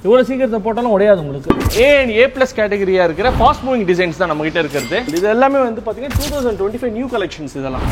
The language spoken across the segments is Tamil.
இவ்வளவு சீக்கிரத்தை போட்டாலும் உடையாது உங்களுக்கு. A and A+ கேட்டகரியா இருக்கிற ஃபாஸ்ட் மூவிங் டிசைன்ஸ் தான் நம்ம கிட்ட இருக்கிறது. இது எல்லாமே வந்து பாத்தீங்கன்னா 2025 நியூ கலெக்ஷன்ஸ் இதெல்லாம்.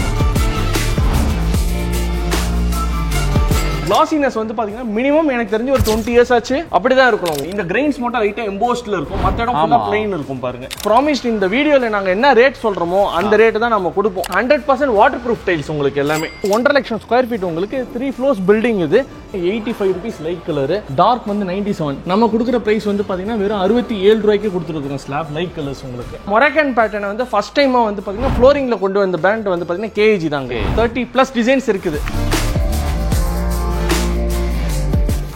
Glossiness வந்து பாத்தீங்கன்னா மினிமம் எனக்கு தெரிஞ்சு ஒரு 20 இயர்ஸ் ஆச்சு அப்படிதான் இருக்கணும். இந்த கிரெயின்ஸ் மட்டும் லைட்டா எம்போஸ்ட்ல இருக்கும், மத்த இடம் ஃபுல்லா ப்ளைன் இருக்கும் பாருங்க. ப்ராமிஸ்ட் இந்த வீடியோல நாங்க என்ன ரேட் சொல்றோமோ அந்த ரேட் தான் நம்ம கொடுப்போம். 100% வாட்டர் ப்ரூஃப் டைல்ஸ் உங்களுக்கு எல்லாமே. 1.5 லட்சம் ஸ்கொயர் ஃபீட் உங்களுக்கு 3 ஃப்ளோர்ஸ் பில்டிங் இது. 85 rupees லைட் கலர், டார்க் வந்து 97. நம்ம கொடுக்குற பிரைஸ் வந்து பாத்தீங்கன்னா வெறும் 67 ரூபாய்க்கு கொடுத்துருக்கோம் ஸ்லாப் லைட் கலர்ஸ் உங்களுக்கு. மொராக்கன் பேட்டர்ன் வந்து ஃபர்ஸ்ட் டைமா வந்து பாத்தீங்கன்னா ஃப்ளோரிங்ல கொண்டு வந்த பிராண்ட் வந்து பாத்தீங்கன்னா KAG தாங்க. 30+ டிசைன்ஸ் இருக்குது.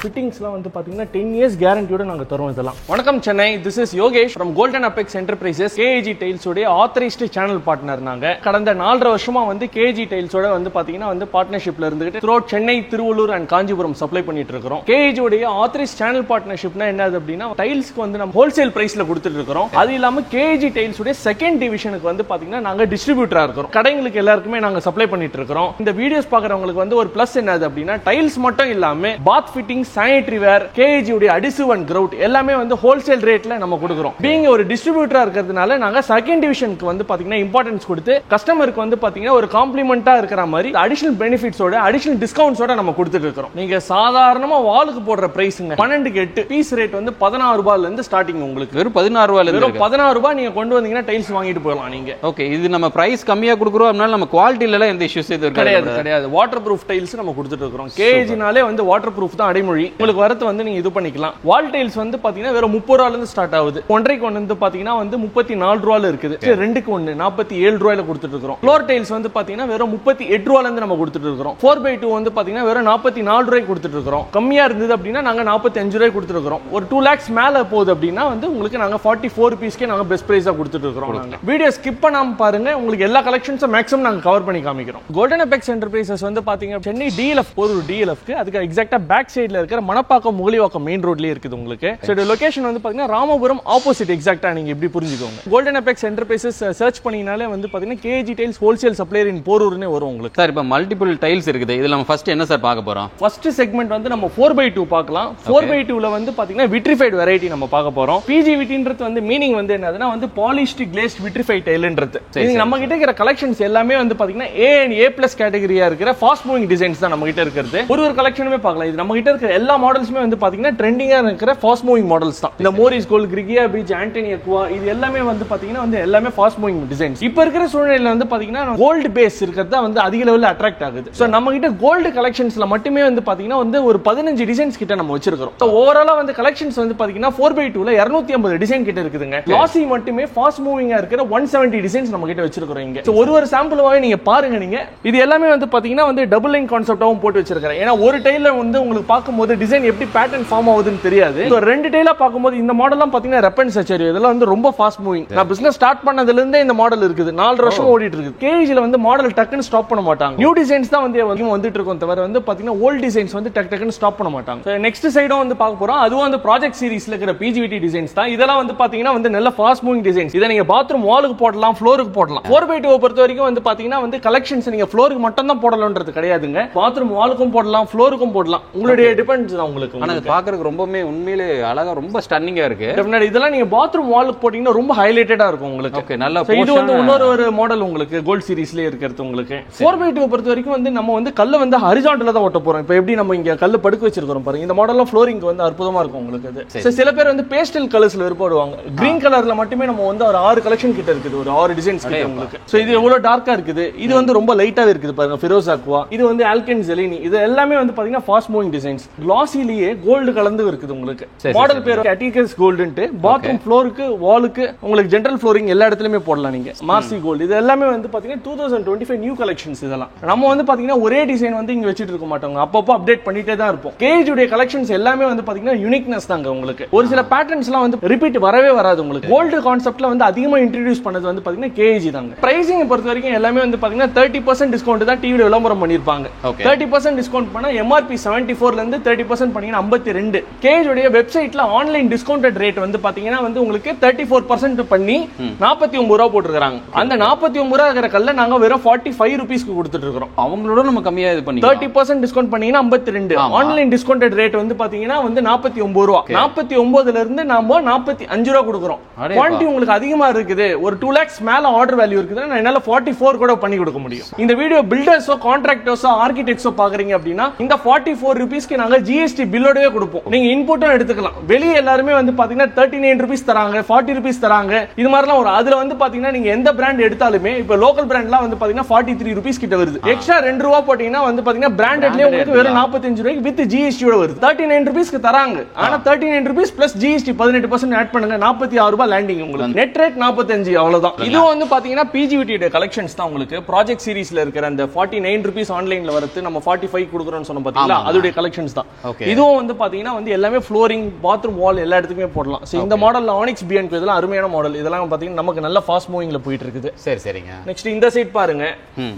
ஃபிட்டிங்ஸ்லாம் வந்து பாத்தீங்கன்னா 10 இயர்ஸ் கேரண்டியோட நாங்க தரோம் இதெல்லாம். வணக்கம் சென்னை, this is Yogesh from Golden Apex Enterprises. KAG டைல்ஸோட ஆத்தரைஸ்டு சேனல் பார்ட்னர் நாங்க. கடந்த 4.5 வருஷமா வந்து KAG டைல்ஸோட வந்து பாத்தீங்கன்னா வந்து பார்ட்னர்ஷிப்ல இருந்துகிட்டு through Chennai, Tiruvallur and Kanchipuram supply பண்ணிட்டு இருக்கோம். KAG உடைய ஆத்தரைஸ்ட் சேனல் பார்ட்னர்ஷிப்னா என்னது அப்படின்னா டைல்ஸ்க்கு வந்து நம்ம ஹோல்சேல் பிரைஸ்ல கொடுத்துட்டு இருக்கோம். அது இல்லாம KAG டைல்ஸோட செகண்ட் டிவிஷனுக்கு வந்து பாத்தீங்கன்னா நாங்க டிஸ்ட்ரிபியூட்டரா இருக்கோம். கடைங்களுக்கு எல்லாருக்குமே நாங்க சப்ளை பண்ணிட்டு இருக்கோம். இந்த வீடியோஸ் பாக்குறவங்களுக்கு வந்து ஒரு பிளஸ் என்னது அப்படின்னா டைல்ஸ் மட்டும் இல்லாம பாத் ஃபிட்டிங், சானிட்டரி வேர், KAG உடைய அடிசிவ் அண்ட் கிரவுட் எல்லாமே வந்து ஹோல்சேல் ரேட்ல நம்ம கொடுக்கிறோம். பீயிங் ஒரு டிஸ்ட்ரிபியூட்டரா இருக்கிறதுனால நாங்க செகண்ட் டிவிஷனுக்கு வந்து பாத்தீங்கன்னா இம்பார்ட்டன்ஸ் கொடுத்து கஸ்டமருக்கு வந்து பாத்தீங்கன்னா ஒரு காம்ப்ளிமெண்டா இருக்கிற மாதிரி அடிஷனல் பெனிஃபிட்ஸோட அடிஷனல் டிஸ்கவுண்ட்ஸோட நம்ம கொடுத்துட்டு இருக்கோம். நீங்க சாதாரணமா வாலுக்கு போடுற பிரைஸ்ங்க 12க்கு 8 பீஸ் ரேட் வந்து 16 ரூபாயில இருந்து ஸ்டார்டிங் உங்களுக்கு. வெறும் 16 ரூபாயில இருந்து. வெறும் 16 ரூபாய் நீங்க கொண்டு வந்தீங்கன்னா டைல்ஸ் வாங்கிட்டு போகலாம் நீங்க. ஓகே, இது நம்ம பிரைஸ் கம்மியா கொடுக்குறோம், அதனால நம்ம குவாலிட்டில எல்லாம் எந்த இஷ்யூஸ் எதுவும் கிடையாது. வாட்டர் ப்ரூஃப் டைல்ஸ் நம்ம கொடுத்துட்டு இருக்கோம். KAG-னாலே வந்து வாட்டர் ப்ரூஃப் தான் அடைமொழி. உங்களுக்கு வரது வந்து நீங்க இது பண்ணிக்கலாம். வால் டைல்ஸ் வந்து பாத்தீங்கன்னா வெறும் 30 ரூபாயில இருந்து ஸ்டார்ட் ஆகுது. 1.5க்கு 1 வந்து பாத்தீங்கன்னா வந்து 34 ரூபாயில இருக்குது. 2க்கு 1 47 ரூபாயில கொடுத்துட்டு இருக்கோம். ஃப்ளோர் டைல்ஸ் வந்து பாத்தீங்கன்னா வெறும் 38 ரூபாயில இருந்து நம்ம கொடுத்துட்டு இருக்கோம். 4x2 வந்து பாத்தீங்கன்னா வெறும் 44 ரூபாய்க்கு கொடுத்துட்டு இருக்கோம். கம்மியா இருந்தது அப்படின்னா நாங்க 45 ரூபாய்க்கு கொடுத்துட்டு இருக்கோம். ஒரு 2 lakhs மேல போகுது அப்படின்னா வந்து உங்களுக்கு நாங்க 44 ரூபீஸ்க்கே நாங்க பெஸ்ட் பிரைஸா கொடுத்துட்டு இருக்கோம். வீடியோ ஸ்கிப் பண்ணாம பாருங்க, உங்களுக்கு எல்லா கலெக்ஷன்ஸும் மேக்ஸிமம் நாங்க கவர் பண்ணி காமிக்கிறோம். கோல்டன் அபெக்ஸ் என்டர்பிரைசஸ் வந்து பாத்தீங்கன்னா சென்னை DLF ஒரு DLFக்கு அதுக்கு எக்ஸாக்ட்டா பேக் சைடுல இருக்கிற மணப்பாக்கம் முகலிவாக்கம் மெயின் ரோட்லயே இருக்குது உங்களுக்கு. சோ லொகேஷன் வந்து பாத்தீங்கன்னா ராமபுரம் ஆப்போசிட் எக்ஸாக்ட்டா நீங்க இப்படி புரிஞ்சுக்கோங்க. கோல்டன் அபெக்ஸ் என்டர்பிரைசஸ் சர்ச் பண்ணீங்கனாலே வந்து பாத்தீங்கன்னா KAG டைல்ஸ் ஹோல்சேல் சப்ளையர் இன் போரூர்னே வரும் உங்களுக்கு. சார் இப்போ மல்டிபிள் டைல்ஸ் இருக்குது. இதுல நம்ம ஃபர்ஸ்ட் என்ன சார் பார்க்க போறோம்? ஃபர்ஸ்ட் செக்மெண்ட் வந்து நம்ம 4x2 பார்க்கலாம். 4x2ல வந்து பாத்தீங்கன்னா விட்ரிஃபைட் வெரைட்டி நம்ம பார்க்க போறோம். PGVT-ன்றது வந்து மீனிங் வந்து என்னதுன்னா வந்து பாலிஷ்டு கிளேஸ்ட் விட்ரிஃபைட் டைல்ன்றது. இது நம்ம கிட்ட இருக்கிற கலெக்ஷன்ஸ் எல்லாமே வந்து பாத்தீங்கன்னா A and A+ கேட்டகரியா இருக்கிற ஃபாஸ்ட் மூவிங் டிசைன்ஸ் தான் நம்ம கிட்ட இருக்குது. ஒரு கலெக்ஷனுமே பார்க்கலாம். இது நம்ம கிட்ட இருக்கிற எல்லா மாடல்ஸுமே வந்து பாத்தீங்கன்னா ட்ரெண்டிங்கா இருக்கிற ஃபாஸ்ட் மூவிங் மாடல்ஸ் தான். இந்த மோரிஸ் கோல்ட், கிரிகியா பீச், ஆண்டனி அக்வா இது எல்லாமே வந்து பாத்தீங்கன்னா வந்து எல்லாமே ஃபாஸ்ட் மூவிங் டிசைன்ஸ். இப்போ இருக்கிற சூழ்நிலையில வந்து பாத்தீங்கன்னா கோல்ட் பேஸ் இருக்கிறது வந்து அதிக லெவல்ல அட்ராக்ட் ஆகுது. சோ நம்ம கிட்ட கோல்ட் கலெக்ஷன்ஸ்ல மட்டுமே வந்து பாத்தீங்கன்னா வந்து ஒரு 15 டிசைன்ஸ் கிட்ட நம்ம வச்சிருக்கோம். சோ ஓவராலா வந்து கலெக்ஷன்ஸ் வந்து பாத்தீங்கன்னா 4x2ல 250 டிசைன் கிட்ட இருக்குதுங்க. கிளாசி மட்டுமே ஃபாஸ்ட் மூவிங்கா இருக்கிற 170 டிசைன்ஸ் நம்ம கிட்ட வச்சிருக்கோம் இங்க. சோ ஒரு சாம்பிளாவே நீங்க பாருங்க. நீங்க இது எல்லாமே வந்து பாத்தீங்கன்னா வந்து டபுள் லைன் கான்செப்டாவும் போட்டு வச்சிருக்கேன். ஏன்னா ஒரு டைல்ல வந்து உங்களுக்கு பார்க்கும்போது டிசைன் எப்படி பேட்டர்ன் ஃபார்ம் ஆகுதுன்னு தெரியாது. ரெண்டு டைலா பார்க்கும்போது இந்த மாடல்லாம் பாத்தீங்கன்னா ரெப்பன் சச்சரி இதெல்லாம் வந்து ரொம்ப ஃபாஸ்ட் மூவிங். நான் பிசினஸ் ஸ்டார்ட் பண்ணதுல இருந்தே இந்த மாடல் இருக்குது. 4 வருஷம் ஓடிட்டு இருக்கு. KAG-ல வந்து மாடல் டக்குன்னு ஸ்டாப் பண்ண மாட்டாங்க. நியூ டிசைன்ஸ் தான் வந்து வந்துட்டு இருக்கும் தவிர வந்து பாத்தீங்கன்னா ஓல்ட் டிசைன்ஸ் வந்து டக்குன்னு ஸ்டாப் பண்ண மாட்டாங்க. நெக்ஸ்ட் சைடும் வந்து பார்க்க போறோம். அதுவும் வந்து ப்ராஜெக்ட் சீரிஸ்ல இருக்கிற PGVT டிசைன்ஸ் தான். இதெல்லாம் வந்து பாத்தீங்கன்னா வந்து நல்ல ஃபாஸ்ட் மூவிங் டிசைன்ஸ். இத நீங்க பாத்ரூம் வாலுக்கு போடலாம், ஃப்ளோருக்கு போடலாம். 4x2 பொறுத்த வரைக்கும் வந்து பாத்தீங்கன்னா வந்து கலெக்ஷன்ஸ் நீங்க ஃப்ளோருக்கு மட்டும் தான் போடலாம்ன்றது கிடையாதுங்க. பாத்ரூம் வாலுக்கும் போடலாம், ஃப்ளோருக்கும் போடலாம். உங்களுடைய டிபெண்ட்ஸ் தான் உங்களுக்கு. ஆனா இது பார்க்கிறதுக்கு ரொம்பவே உண்மையிலே அழகா ரொம்ப ஸ்டன்னிங்கா இருக்கு. டெஃபினெட்லி இதெல்லாம் நீங்க பாத்ரூம் வாலுக்கு போட்டீங்கன்னா ரொம்ப ஹைலைட்டடா இருக்கும் உங்களுக்கு. ஓகே, நல்ல இது வந்து இன்னொரு மாடல் உங்களுக்கு கோல்ட் சீரிஸ்லயே இருக்கிறது உங்களுக்கு. 4x2 பொறுத்த வரைக்கும் வந்து நம்ம வந்து கல்ல வந்து ஹரிசாண்டலா தான் ஒட்ட போறோம். இப்போ எப்படி நம்ம இங்க கல்ல படுக்க வச்சிருக்கோம் பாருங்க. இந்த மாடல்லாம் ஃப்ளோரிங் வந்து அற்புதமா இருக்கும் உங்களுக்கு. சில பேர் வந்து பேஸ்டல் கலர்ஸ்ல விருப்பப்படுவாங்க. கிரீன் கலர்ல மட்டுமே நம்ம வந்து ஒரு 6 கலெக்ஷன் கிட்ட இருக்குது. ஒரு 6 டிசைன்ஸ் கிட்ட உங்களுக்கு. சோ இது எவ்வளவு டார்க்கா இருக்குது. இது வந்து ரொம்ப லைட்டாவே இருக்குது பாருங்க. ஃபிரோஸ் அக்வா, இது வந்து ஆல்கன் ஜெலினி, இது எல்லாமே வந்து பாத்தீங்கன்னா ஃபாஸ்ட் மூவிங் டிசைன்ஸ். கிளாசிலேயே கோல்ட் கலந்து இருக்குது உங்களுக்கு. மாடல் பேர் அட்டிகஸ் கோல்டுன்ட்டு. பாத்ரூம் ஃப்ளோருக்கு, வாலுக்கு, உங்களுக்கு ஜெனரல் ஃப்ளோரிங் எல்லா இடத்துலயுமே போடலாம் நீங்க. மார்சி கோல்ட் இது எல்லாமே வந்து பாத்தீங்கன்னா 2025 நியூ கலெக்ஷன்ஸ் இதெல்லாம். நம்ம வந்து பாத்தீங்கன்னா ஒரே டிசைன் வந்து இங்க வச்சிட்டு இருக்க மாட்டோம். அப்பப்போ அப்டேட் பண்ணிட்டே தான் இருப்போம். KAG உடைய கலெக்ஷன்ஸ் எல்லாமே வந்து பாத்தீங்கன்னா யூனிக்னஸ் தாங்க உங்களுக்கு. ஒரு சில பேட்டர்ன்ஸ்லாம் வந்து ரிப்பீட் வரவே வராது உங்களுக்கு. கோல்ட் கான்செப்ட்ல வந்து அதிகமா இன்ட்ரோடியூஸ் பண்ணது வந்து பாத்தீங்கன்னா KAG தாங்க. பிரைசிங் பொறுத்த வரைக்கும் எல்லாமே வந்து பாத்தீங்கன்னா 30% டிஸ்கவுண்ட் தான் டிவில விளம்பரம் பண்ணிருப்பாங்க. 30% டிஸ்கவுண்ட் பண்ணா MRP 74 ல இருந்து 30% பண்ணீங்கன்னா 52. கேஜ் உடைய வெப்சைட்ல ஆன்லைன் டிஸ்கவுண்டட் ரேட் வந்து பாத்தீங்கன்னா வந்து உங்களுக்கு 34% பண்ணி 49 ரூபா போட்டுருக்காங்க. அந்த 49 ரூபா இருக்கிற கல்ல நாங்க வெறும் 45 ரூபீஸ்க்கு கொடுத்துட்டு இருக்கோம். அவங்களோட நம்ம கம்மியா இது பண்ணி 30% டிஸ்கவுண்ட் பண்ணீங்கன்னா 52. ஆன்லைன் டிஸ்கவுண்டட் ரேட் வந்து பாத்தீங்கன்னா வந்து 49 ரூபா. 49ல இருந்து நாம 45 ரூபா கொடுக்குறோம். குவாண்டிட்டி உங்களுக்கு அதிகமா இருக்குது, ஒரு 2 lakhs மேல ஆர்டர் வேல்யூ இருக்குதுன்னா என்னால 44 கூட பண்ணி கொடுக்க முடியும். இந்த வீடியோ பில்டர்ஸோ கான்ட்ராக்டர்ஸோ ஆர்கிடெக்ட்ஸோ பாக்குறீங்க அப்படின்னா இந்த 44 ரூபீஸ்க்கு நாங்க ஜிஎஸ்டி பில்லோடவே கொடுப்போம். நீங்க இன்புட்டும் எடுத்துக்கலாம். வெளியே எல்லாருமே வந்து பாத்தீங்கன்னா 39 ரூபீஸ் தராங்க, 40 ரூபீஸ் தராங்க. இது மாதிரிலாம் ஒரு அதுல வந்து பாத்தீங்கன்னா நீங்க எந்த பிராண்ட் எடுத்தாலுமே இப்ப லோக்கல் பிராண்ட்லாம் வந்து பாத்தீங்கன்னா 43 ரூபீஸ் கிட்ட வருது. எக்ஸ்ட்ரா 2 ரூபா போட்டீங்கன்னா வந்து பாத்தீங்கன்னா பிராண்டட்லயே உங்களுக்கு வெறும் 45 ரூபாய்க்கு வித் ஜிஎஸ்டியோட வருது. 39 ரூபீஸ்க்கு தராங்க. ஆனா 39 ரூபீஸ் பிளஸ் ஜிஎஸ்டி 18% ஆட் பண்ணுங்க, 46 ரூபாய் லேண்டிங் உங்களுக்கு. நெட் ரேட் 45 அவ்வளவுதான். இது வந்து பாத்தீங்கன்னா பிஜிவிடி கலெக்ஷன்ஸ் தான் உங்களுக்கு. ப்ராஜெக்ட் சீரிஸ்ல இருக்கிற அந்த 49 ரூபீஸ் ஆன்லைன்ல வரது நம்ம 45 கொடுக்குறோம்னு சொன்ன பாத்தீங்களா, அதுடைய கலெக்ஷன்ஸ் தான். இதுவும் வந்து பாத்தீங்கன்னா வந்து எல்லாமே ஃப்ளோரிங், பாத்ரூம் வால் எல்லா இடத்துக்குமே போடலாம். சோ இந்த மாடல்ல ஆனிக்ஸ் பிஎன்கு இதெல்லாம் அருமையான மாடல். இதெல்லாம் பாத்தீங்கன்னா நமக்கு நல்ல ஃபாஸ்ட் மூவிங்ல போயிட்டு இருக்குது. சரி சரிங்க. நெக்ஸ்ட் இந்த சைடு பாருங்க.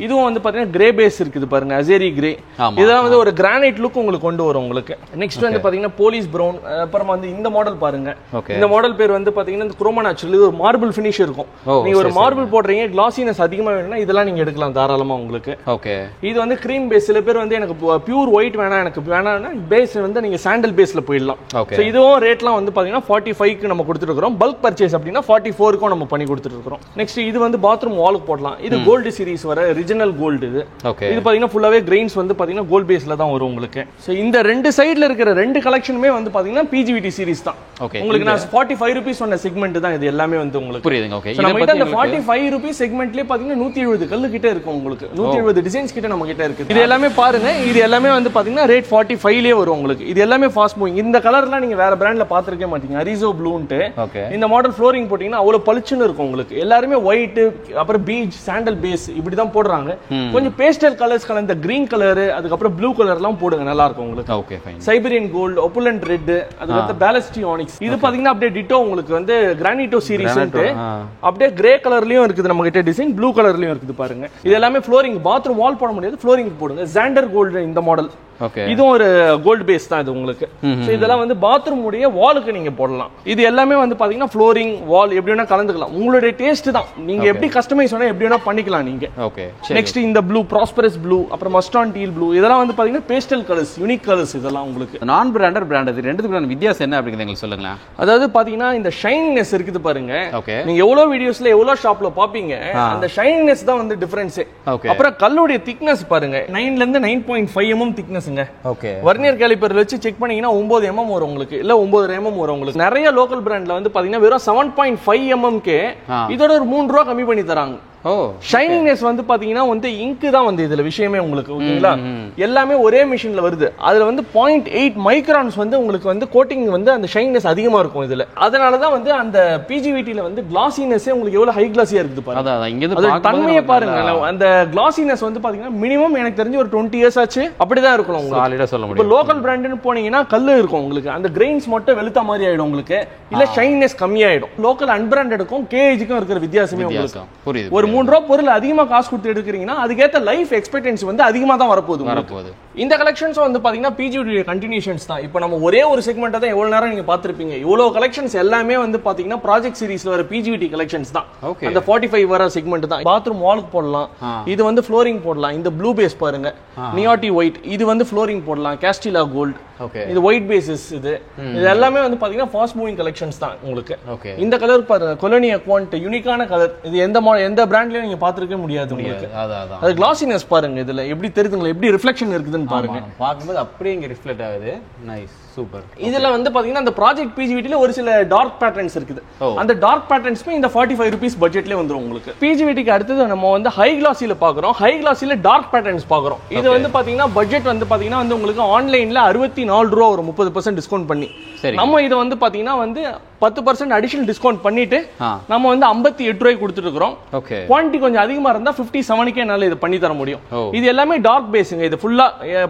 இதுவும் வந்து பாத்தீங்கன்னா கிரே பேஸ் இருக்குது பாருங்க, அசேரி கிரே. இதெல்லாம் வந்து ஒரு கிரானைட் லுக் உங்களுக்கு கொண்டு வரும் உங்களுக்கு. நெக்ஸ்ட் வந்து பாத்தீங்கன்னா போலீஸ் பிரவுன். அப்புறமா வந்து இந்த மாடல் பாருங்க. இந்த மாடல் பேர் வந்து பாத்தீங்கன்னா இந்த குரோமா நேச்சுரல். இது ஒரு மார்பிள் ஃபினிஷ் இருக்கும். நீங்க ஒரு மார்பிள் போடுறீங்க, கிளாசினஸ் அதிகமா வேணும்னா இதெல்லாம் நீங்க எடுக்கலாம் தாராளமா உங்களுக்கு. ஓகே. இது வந்து கிரீம் பேஸ். சில பேர் வந்து எனக்கு பியூர் ஒயிட் வேணா, எனக்கு வேணாம்னா பேஸ் வந்து நீங்க சாண்டல் பேஸ்ல போயிடலாம். சோ இதுவும் ரேட்லாம் வந்து பாத்தீங்கன்னா 45 க்கு நம்ம கொடுத்துட்டு இருக்கோம். பல்க் பர்ச்சேஸ் அப்படின்னா 44 க்கு நம்ம பண்ணி கொடுத்துட்டு இருக்கோம். நெக்ஸ்ட் இது வந்து பாத்ரூம் வாலுக்கு போடலாம். இது கோல்டு சீரிஸ் வர ஒரிஜினல் கோல்டு இது. இது பாத்தீங்கன்னா ஃபுல்லாவே கிரெயின்ஸ் வந்து பாத்தீங்கன்னா கோல்ட் பேஸ்ல தான் வரும் உங்களுக்கு. சோ இந்த ரெண்டு சைடுல இருக்கிற ரெண்டு கலெக்ஷனுமே வந்து பாத்தீங்கன்னா பிஜிவிடி சீரிஸ் தான். உங்களுக்கு நான் 45 ரூபீஸ் சொன்ன செக்மெண்ட் தான் இது எல்லாமே வந்து உங்களுக்கு. புரியுதுங்க. ஓகே. நம்ம கிட்ட அந்த 45 ரூபீஸ் செக்மெண்ட்லயே பாத்தீங்கன்னா 170 கல்லு கிட்ட இருக்கும் உங்களுக்கு. 170 டிசைன்ஸ் கிட்ட நம்ம கிட்ட இருக்கு. இது எல்லாமே பாருங்க, இது எல்லாமே வந்து பாத்தீங்கன்னா ரேட் 45 லயே வரும் உங்களுக்கு. இது எல்லாமே ஃபாஸ்ட் மூவிங். இந்த கலர்லாம் நீங்க வேற பிராண்ட்ல பாத்துருக்கே மாட்டீங்க. அரிசோ ப்ளூன்ட்டு இந்த மாடல் ஃப்ளோரிங் போட்டீங்கன்னா அவ்வளவு பளிச்சுன்னு இருக்கும் உங்களுக்கு. எல்லாருமே ஒயிட், அப்புறம் பீச், சாண்டல் பேஸ் இப்படி தான் போடுறாங்க. கொஞ்சம் பேஸ்டல் கலர்ஸ் கலந்த கிரீன் கலர், அதுக்கப்புறம் ப்ளூ கலர்லாம் போடுங்க, நல்லா இருக்கும் உங்களுக்கு. Okay fine. Siberian gold, opulent red, அதுக்கு பேலஸ்டி ஆனிக்ஸ். இது பாத்தீங்கன்னா அப்படியே டிட்டோ உங்களுக்கு வந்து கிரானிட்டோ சீரிஸ் அப்படியே கிரே கலர்லயும் இருக்குது நம்ம கிட்ட டிசைன், ப்ளூ கலர்லயும் இருக்குது பாருங்க. இது எல்லாமே ஃப்ளோரிங். பாத்ரூம் வால் போட முடியாது, ஃப்ளோரிங் போடுங்க. ஜாண்டர் கோல்டு இந்த மாடல். இதுவும் ஒரு கோல்ட் பேஸ் தான் இது உங்களுக்கு. இதெல்லாம் வந்து பாத்ரூம் உடைய வாலுக்கு நீங்க போடலாம். இது எல்லாமே வந்து பாத்தீங்கன்னா ஃப்ளோரிங், வால் எப்படி வேணா கலந்துக்கலாம். உங்களுடைய டேஸ்ட் தான். நீங்க எப்படி கஸ்டமைஸ் வேணா எப்படி வேணா பண்ணிக்கலாம் நீங்க. ஓகே. நெக்ஸ்ட் இந்த ப்ளூ, ப்ராஸ்பரஸ் ப்ளூ, அப்புறம் மஸ்டான் டீல் ப்ளூ, இதெல்லாம் வந்து பாத்தீங்கன்னா பேஸ்டல் கலர்ஸ், யூனிக் கலர்ஸ். இதெல்லாம் உங்களுக்கு நான் பிராண்டட் பிராண்ட். இது ரெண்டுத்துக்கு வித்தியாசம் என்ன அப்படிங்கறது எங்களுக்கு சொல்லுங்களேன். அதாவது பாத்தீங்கன்னா இந்த ஷைனினஸ் இருக்குது பாருங்க. நீங்க எவ்வளவு வீடியோஸ்ல எவ்வளவு ஷாப்ல பாப்பீங்க, அந்த ஷைனினஸ் தான் வந்து டிஃபரன்ஸ். அப்புறம் கல்லுடைய திக்னஸ் பாருங்க, 9ல இருந்து 9.5 mm திக்னஸ். வர்னியர் கேலிப்பர் வச்சு செக் பண்ணீங்கன்னா 9 mm வரும் உங்களுக்கு, இல்ல 9.5 mm வரும் உங்களுக்கு. நிறைய லோக்கல் பிராண்ட்ல வந்து பாத்தீங்கன்னா வெறும் 7.5 mm இதோட ஒரு 3 ரூபா கம்மி பண்ணி தராங்க. ஷைனிங்னஸ் வந்து பாத்தீங்கன்னா வந்து இங்க் தான் வந்து இதுல விஷயமே உங்களுக்கு. ஓகேங்களா, எல்லாமே ஒரே மிஷின்ல வருது. அதுல வந்து 0.8 மைக்ரான்ஸ் வந்து உங்களுக்கு வந்து கோட்டிங் வந்து அந்த ஷைனிங்னஸ் அதிகமா இருக்கும் இதுல. அதனாலதான் வந்து அந்த பிஜிவிடில வந்து கிளாசினஸ் உங்களுக்கு எவ்வளவு ஹை கிளாஸியா இருக்குது பாருங்க. அதோட தன்மையை பாருங்க. அந்த கிளாசினஸ் வந்து பாத்தீங்கன்னா மினிமம் எனக்கு தெரிஞ்சு ஒரு 20 இயர்ஸ் ஆச்சு அப்படிதான் இருக்கணும் உங்களுக்கு. சொல்ல முடியும். இப்போ லோக்கல் பிராண்ட்னு போனீங்கன்னா கல்லு இருக்கும் உங்களுக்கு, அந்த கிரெயின்ஸ் மட்டும் வெளுத்த மாதிரி ஆயிடும் உங்களுக்கு, இல்ல ஷைனினஸ் கம்மியாயிடும். லோக்கல் அன்பிராண்டடுக்கும் கேஜுக்கும் இருக்கிற வித்தியாசமே உங்களுக்கு புரியுது. ஒரு 3 ரூபா பொருள் அதிகமா காசு கொடுத்து எடுக்கிறீங்கன்னா அதுக்கேற்ற லைஃப் எக்ஸ்பெக்டன்சி வந்து அதிகமா தான் வரப்போகுது. இந்த கலெக்ஷன்ஸ் வந்து பாத்தீங்கன்னா பிஜிவிடி கண்டினியூஷன்ஸ் தான். இப்போ நம்ம ஒரே ஒரு செக்மெண்ட் தான் எவ்வளவு நேரம் நீங்க பாத்திருப்பீங்க. இவ்வளவு கலெக்ஷன்ஸ் எல்லாமே வந்து பாத்தீங்கன்னா ப்ராஜெக்ட் சீரிஸ்ல வர பிஜிவிடி கலெக்ஷன்ஸ் தான். அந்த 45 வர செக்மெண்ட் தான். பாத்ரூம் வாலுக்கு போடலாம், இது வந்து ஃப்ளோரிங் போடலாம். இந்த ப்ளூ பேஸ் பாருங்க, நியாட்டி ஒயிட், இது வந்து ஃப்ளோரிங் போடலாம். கேஸ்டிலா கோல்ட், இது ஒயிட் பேசிஸ். இது எல்லாமே வந்து பாத்தீங்கன்னா ஃபாஸ்ட் மூவிங் கலெக்ஷன்ஸ் தான் உங்களுக்கு. இந்த கலர் பாருங்க, கொலோனியா குவான்ட், யூனிக்கான கலர். இது எந்த பிராண்ட்லயும் நீங்க பாத்துருக்க முடியாது உங்களுக்கு. அது கிளாசினஸ் பாருங்க, இதுல எப்படி தெரியுதுங்களா, எப்படி ரிஃப்ளெக்ஷன் இருக்குதுன்னு பாருங்க. பாக்கும்போது அப்படியே இங்க ரிஃப்ளெக்ட் ஆகுது. Nice, super. இதுல வந்து பாத்தீங்கன்னா அந்த ப்ராஜெக்ட் பிஜிவிடில ஒரு சில டார்க் பேட்டர்ன்ஸ் இருக்குது. அந்த டார்க் பேட்டர்ன்ஸ்மே இந்த 45 ரூபீஸ் பட்ஜெட்லயே வந்துரும் உங்களுக்கு. பிஜிவிடிக்கு அடுத்தது நம்ம வந்து ஹை கிளாஸில பாக்குறோம். ஹை கிளாஸில டார்க் பேட்டர்ன்ஸ் பாக்குறோம். இது வந்து பாத்தீங்கன்னா பட்ஜெட் வந்து பாத்தீங்கன்னா வந்து உங்களுக்கு ஆன்லைன்ல 64 ரூபா ஒரு 30% டிஸ்கவுண்ட் பண்ணி. நம்ம இத வந்து பாத்தீங்கன்னா வந்து 10% அடிஷனல் டிஸ்கவுண்ட் பண்ணிட்டு நம்ம வந்து 58 ரூபாய்க்கு கொடுத்துட்டு இருக்கோம். ஓகே. குவாண்டிட்டி கொஞ்சம் அதிகமா இருந்தா 57க்கே என்னால இது பண்ணி தர முடியும். இது எல்லாமே டார்க் பேஸுங்க. இது ஃபுல்லா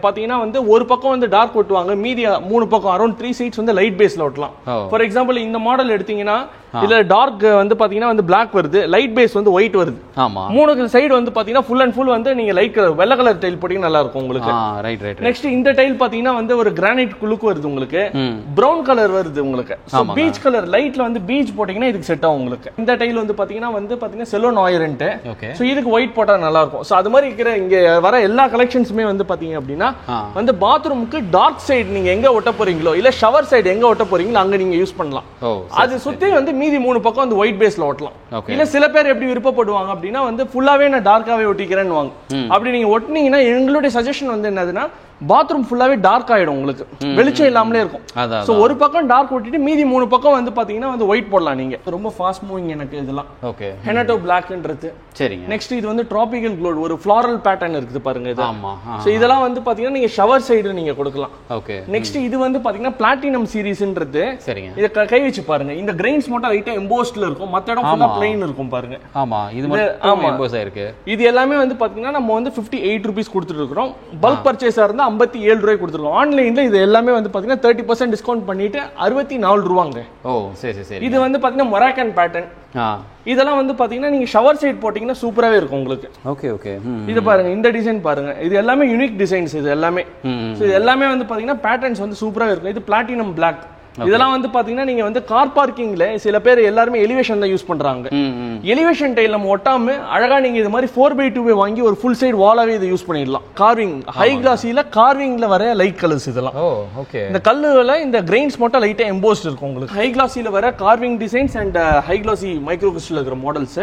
பாத்தீங்கன்னா வந்து ஒரு பக்கம் வந்து டார்க் ஒட்டுவாங்க, மீதி 3 பக்கம் அரௌண்ட் 3 சைட்ஸ் வந்து லைட் பேஸ்ல ஒட்டலாம். ஃபார் எக்ஸாம்பிள் இந்த மாடல் எடுத்தீங்கன்னா இதுல டார்க் வந்து பாத்தீங்கன்னா வந்து பிளாக் வருது, லைட் பேஸ் வந்து ஒயிட் வருது. ஆமா. 3 சைடு வந்து பாத்தீங்கன்னா ஃபுல் அண்ட் ஃபுல் வந்து நீங்க லைட் கலர் வெள்ளை கலர் டைல் போட்டீங்கன்னா நல்லா இருக்கும் உங்களுக்கு. Right right. நெக்ஸ்ட் இந்த டைல் பாத்தீங்கன்னா வந்து ஒரு கிரானைட் லுக் வருது உங்களுக்கு, பிரவுன் கலர் வருது உங்களுக்கு. சோ பீச் கலர் லைட்ல வந்து பீச் போட்டீங்கன்னா இதுக்கு செட் ஆகும் உங்களுக்கு. இந்த டைல் வந்து பாத்தீங்கன்னா செலோன் ஆயிரன்ட். சோ இதுக்கு ஒயிட் போட்டா நல்லா இருக்கும். சோ அது மாதிரி இருக்கிற இங்க வர எல்லா கலெக்ஷன்ஸுமே வந்து பாத்தீங்க அப்படின்னா வந்து பாத்ரூமுக்கு டார்க் சைடு நீங்க எங்க ஒட்ட போறீங்களோ இல்ல ஷவர் சைடு எங்க ஒட்ட போறீங்களோ அங்க நீங்க யூஸ் பண்ணலாம். அது சுத்தி வந்து மீதி 3 பக்கம் வந்து ஒயிட் பேஸ்ல ஒட்டலாம். இல்ல சில பேர் எப்படி விருப்பப்படுவாங்க அப்படின்னா வந்து ஃபுல்லாவே நான் டார்க்காவே ஒட்டிக்கிறேன்னு வாங்க. அப்படி நீங்க ஒட்டினீங்கன்னா எங்களுடைய சஜஷன் வந்து என்னதுன்னா பாத்ரூம் ஃபுல்லாவே டார்க் ஆயிடும் உங்களுக்கு, வெளிச்சம் இல்லாமலே இருக்கும். சோ ஒரு பக்கம் டார்க் ஒட்டிட்டு மீதி 3 பக்கம் வந்து பாத்தீங்கன்னா வந்து ஒயிட் போடலாம் நீங்க. ரொம்ப ஃபாஸ்ட் மூவிங் எனக்கு இதெல்லாம். ஓகே. ஹெனட்டோ பிளாக்ன்றது. சரிங்க. நெக்ஸ்ட் இது வந்து ட்ராபிக்கல் க்ளோ, ஒரு ஃப்ளாரல் பேட்டர்ன் இருக்குது பாருங்க இது. ஆமா. சோ இதெல்லாம் வந்து பாத்தீங்கன்னா நீங்க ஷவர் சைடு நீங்க கொடுக்கலாம். ஓகே. நெக்ஸ்ட் இது வந்து பாத்தீங்கன்னா பிளாட்டினம் சீரிஸ்ன்றது. சரிங்க. இத கை வச்சு பாருங்க, இந்த கிரெயின்ஸ் மட்டும் லைட்டா எம்போஸ்ட்ல இருக்கும், மத்த இடம் ஃபுல்லா ப்ளைன் இருக்கும் பாருங்க. ஆமா. இது மட்டும் எம்போஸ் ஆயிருக்கு. இது எல்லாமே வந்து பாத்தீங்கன்னா நம்ம வந்து 58 ரூபீஸ் கொடுத்துட்டு இருக்கோம். பல்க் பர்ச்சேஸா இருந்தா 57 ரூபாய் கொடுத்துருக்கோம். ஆன்லைன்ல இது எல்லாமே வந்து பாத்தீங்கன்னா 30% டிஸ்கவுண்ட் பண்ணிட்டு 64 ரூபாங்க. ஓ சரி சரி. இது வந்து பாத்தீங்கன்னா மொராக்கன் பேட்டர்ன். இதெல்லாம் வந்து பாத்தீங்கன்னா நீங்க ஷவர் சைட் போட்டீங்கன்னா சூப்பராவே இருக்கும் உங்களுக்கு. Okay okay. இது பாருங்க, இந்த டிசைன் பாருங்க, இது எல்லாமே யூனிக் டிசைன்ஸ். இது எல்லாமே இது எல்லாமே வந்து பாத்தீங்கன்னா பேட்டர்ன்ஸ் வந்து சூப்பராவே இருக்கும். இது பிளாட்டினம் பிளாக். இதெல்லாம் வந்து பாத்தீங்கன்னா நீங்க வந்து கார் பார்க்கிங்ல சில பேர் எல்லாரும் எலிவேஷன் தான் யூஸ் பண்றாங்க. எலிவேஷன் டைல் நம்ம ஒட்டாம அழகா நீங்க இது மாதிரி 4x2 வாங்கி ஒரு ஃபுல் சைடு வாலாவே இதை யூஸ் பண்ணிடலாம். கார்விங் ஹை கிளாஸில கார்விங்ல வர லைட் கலர்ஸ் இதெல்லாம். ஓகே. இந்த கல்லுல இந்த கிரெயின்ஸ் மட்டும் லைட்டா எம்போஸ்ட் இருக்கும் உங்களுக்கு. ஹை கிளாஸில வர carving designs and high classy micro crystal இருக்கிற மாடல்ஸ்.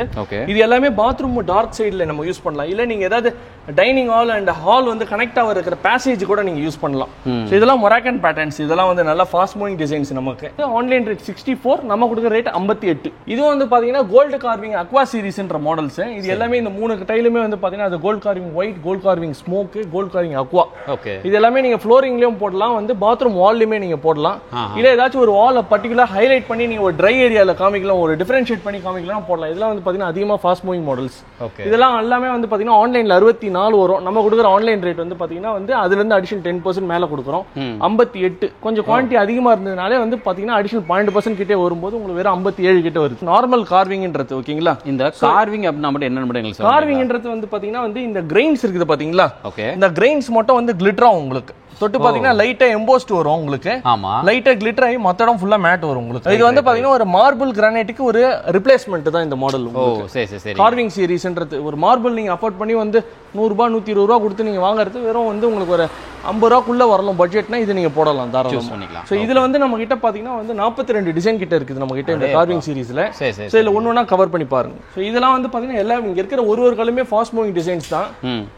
இது எல்லாமே பாத்ரூம் டார்க் சைடுல நம்ம யூஸ் பண்ணலாம். இல்ல நீங்க ஏதாவது டைனிங் ஹால் அண்ட் ஹால் வந்து கனெக்ட் ஆக இருக்கிற பேசேஜ் கூட நீங்க யூஸ் பண்ணலாம். இதெல்லாம் மொராக்கன் பேட்டர்ன்ஸ். இதெல்லாம் வந்து நல்ல ஃபாஸ்ட் மூவிங் டிசைன்ஸ். நமக்கு ஆன்லைன் ரேட் 64, நம்ம கொடுக்குற ரேட் 58. இது வந்து பாத்தீங்கன்னா கோல்ட் கார்விங் அக்வா சீரிஸ்ன்ற மாடல்ஸ். இது எல்லாமே இந்த 3 டைலுமே வந்து பாத்தீங்கன்னா அது gold carving white, gold carving smoke, gold carving aqua. Okay. இது எல்லாமே நீங்க ஃப்ளோரிங்லயும் போடலாம், வந்து பாத்ரூம் வால்லயுமே நீங்க போடலாம். இல்ல ஏதாச்சும் ஒரு வால்ல பர்టిక్యులர் ஹைலைட் பண்ணி நீங்க ஒரு ட்ரை ஏரியால காமிக்கலாம், ஒரு டிஃபரன்ஷியேட் பண்ணி காமிக்கலாம் போடலாம். இதெல்லாம் வந்து பாத்தீங்கன்னா அதிகமா ஃபாஸ்ட் மூவிங் மாடல்ஸ். ஓகே. இதெல்லாம் எல்லாமே வந்து பாத்தீங்கன்னா ஆன்லைன்ல 64 வரும். நம்ம கொடுக்குற ஆன்லைன் ரேட் வந்து பாத்தீங்கன்னா வந்து அதுல இருந்து அடிஷனல் 10% மேல கொடுக்குறோம். 58. கொஞ்சம் குவாண்டிட்டி அதிகமா இருந்ததுனாலே வந்து பாத்தீங்கன்னா அடிஷனல் 0.5% கிட்டே வரும்போது உங்களுக்கு வெறும் 57 கிட்ட வருது. நார்மல் கார்விங்ன்றது. ஓகேங்களா? இந்த கார்விங் அப்படினா மட்டும் என்ன மட்டும் சொல்லுங்க. கார்விங்ன்றது வந்து பாத்தீங்கன்னா வந்து இந்த கிரெயின்ஸ் இருக்குது பாத்தீங்களா? ஓகே. இந்த கிரெயின்ஸ் மட்டும் வந்து கிளிட்டர் ஆகும் உங்களுக்கு. தொட்டு பாத்தீங்கன்னா லைட்டா எம்போஸ்ட் வரும் உங்களுக்கு. ஆமா. லைட்டா கிளிட்டர் ஆகி மொத்த இடம் ஃபுல்லா மேட் வரும் உங்களுக்கு. இது வந்து பாத்தீங்கன்னா ஒரு மார்பிள் கிரானைட்டுக்கு ஒரு ரிப்ளேஸ்மென்ட் தான் இந்த மாடல். ஓ சரி சரி சரி. கார்விங் சீரிஸ்ன்றது ஒரு மார்பிள் நீங்க அஃபோர்ட் பண்ணி வந்து 100 ரூபாய் 120 ரூபாய் கொடுத்து நீங்க வாங்குறது வெறும் வந்து உங்களுக்கு ஒரு 50 ரூபாய்க்குள்ள வரலாம் பட்ஜெட்னா இது நீங்க போடலாம் தாராளமா பண்ணிக்கலாம். சோ இதுல வந்து நம்ம கிட்ட பாத்தீங்கன்னா வந்து 42 டிசைன் கிட்ட இருக்குது நம்ம கிட்ட இந்த கார்விங் சீரிஸ்ல. சோ இதுல ஒவ்வொண்ணா கவர் பண்ணி பாருங்க. சோ இதெல்லாம் வந்து பாத்தீங்கன்னா எல்லாம் இங்க இருக்கிற ஒரு கலருமே ஃபாஸ்ட் மூவிங் டிசைன்ஸ் தான்.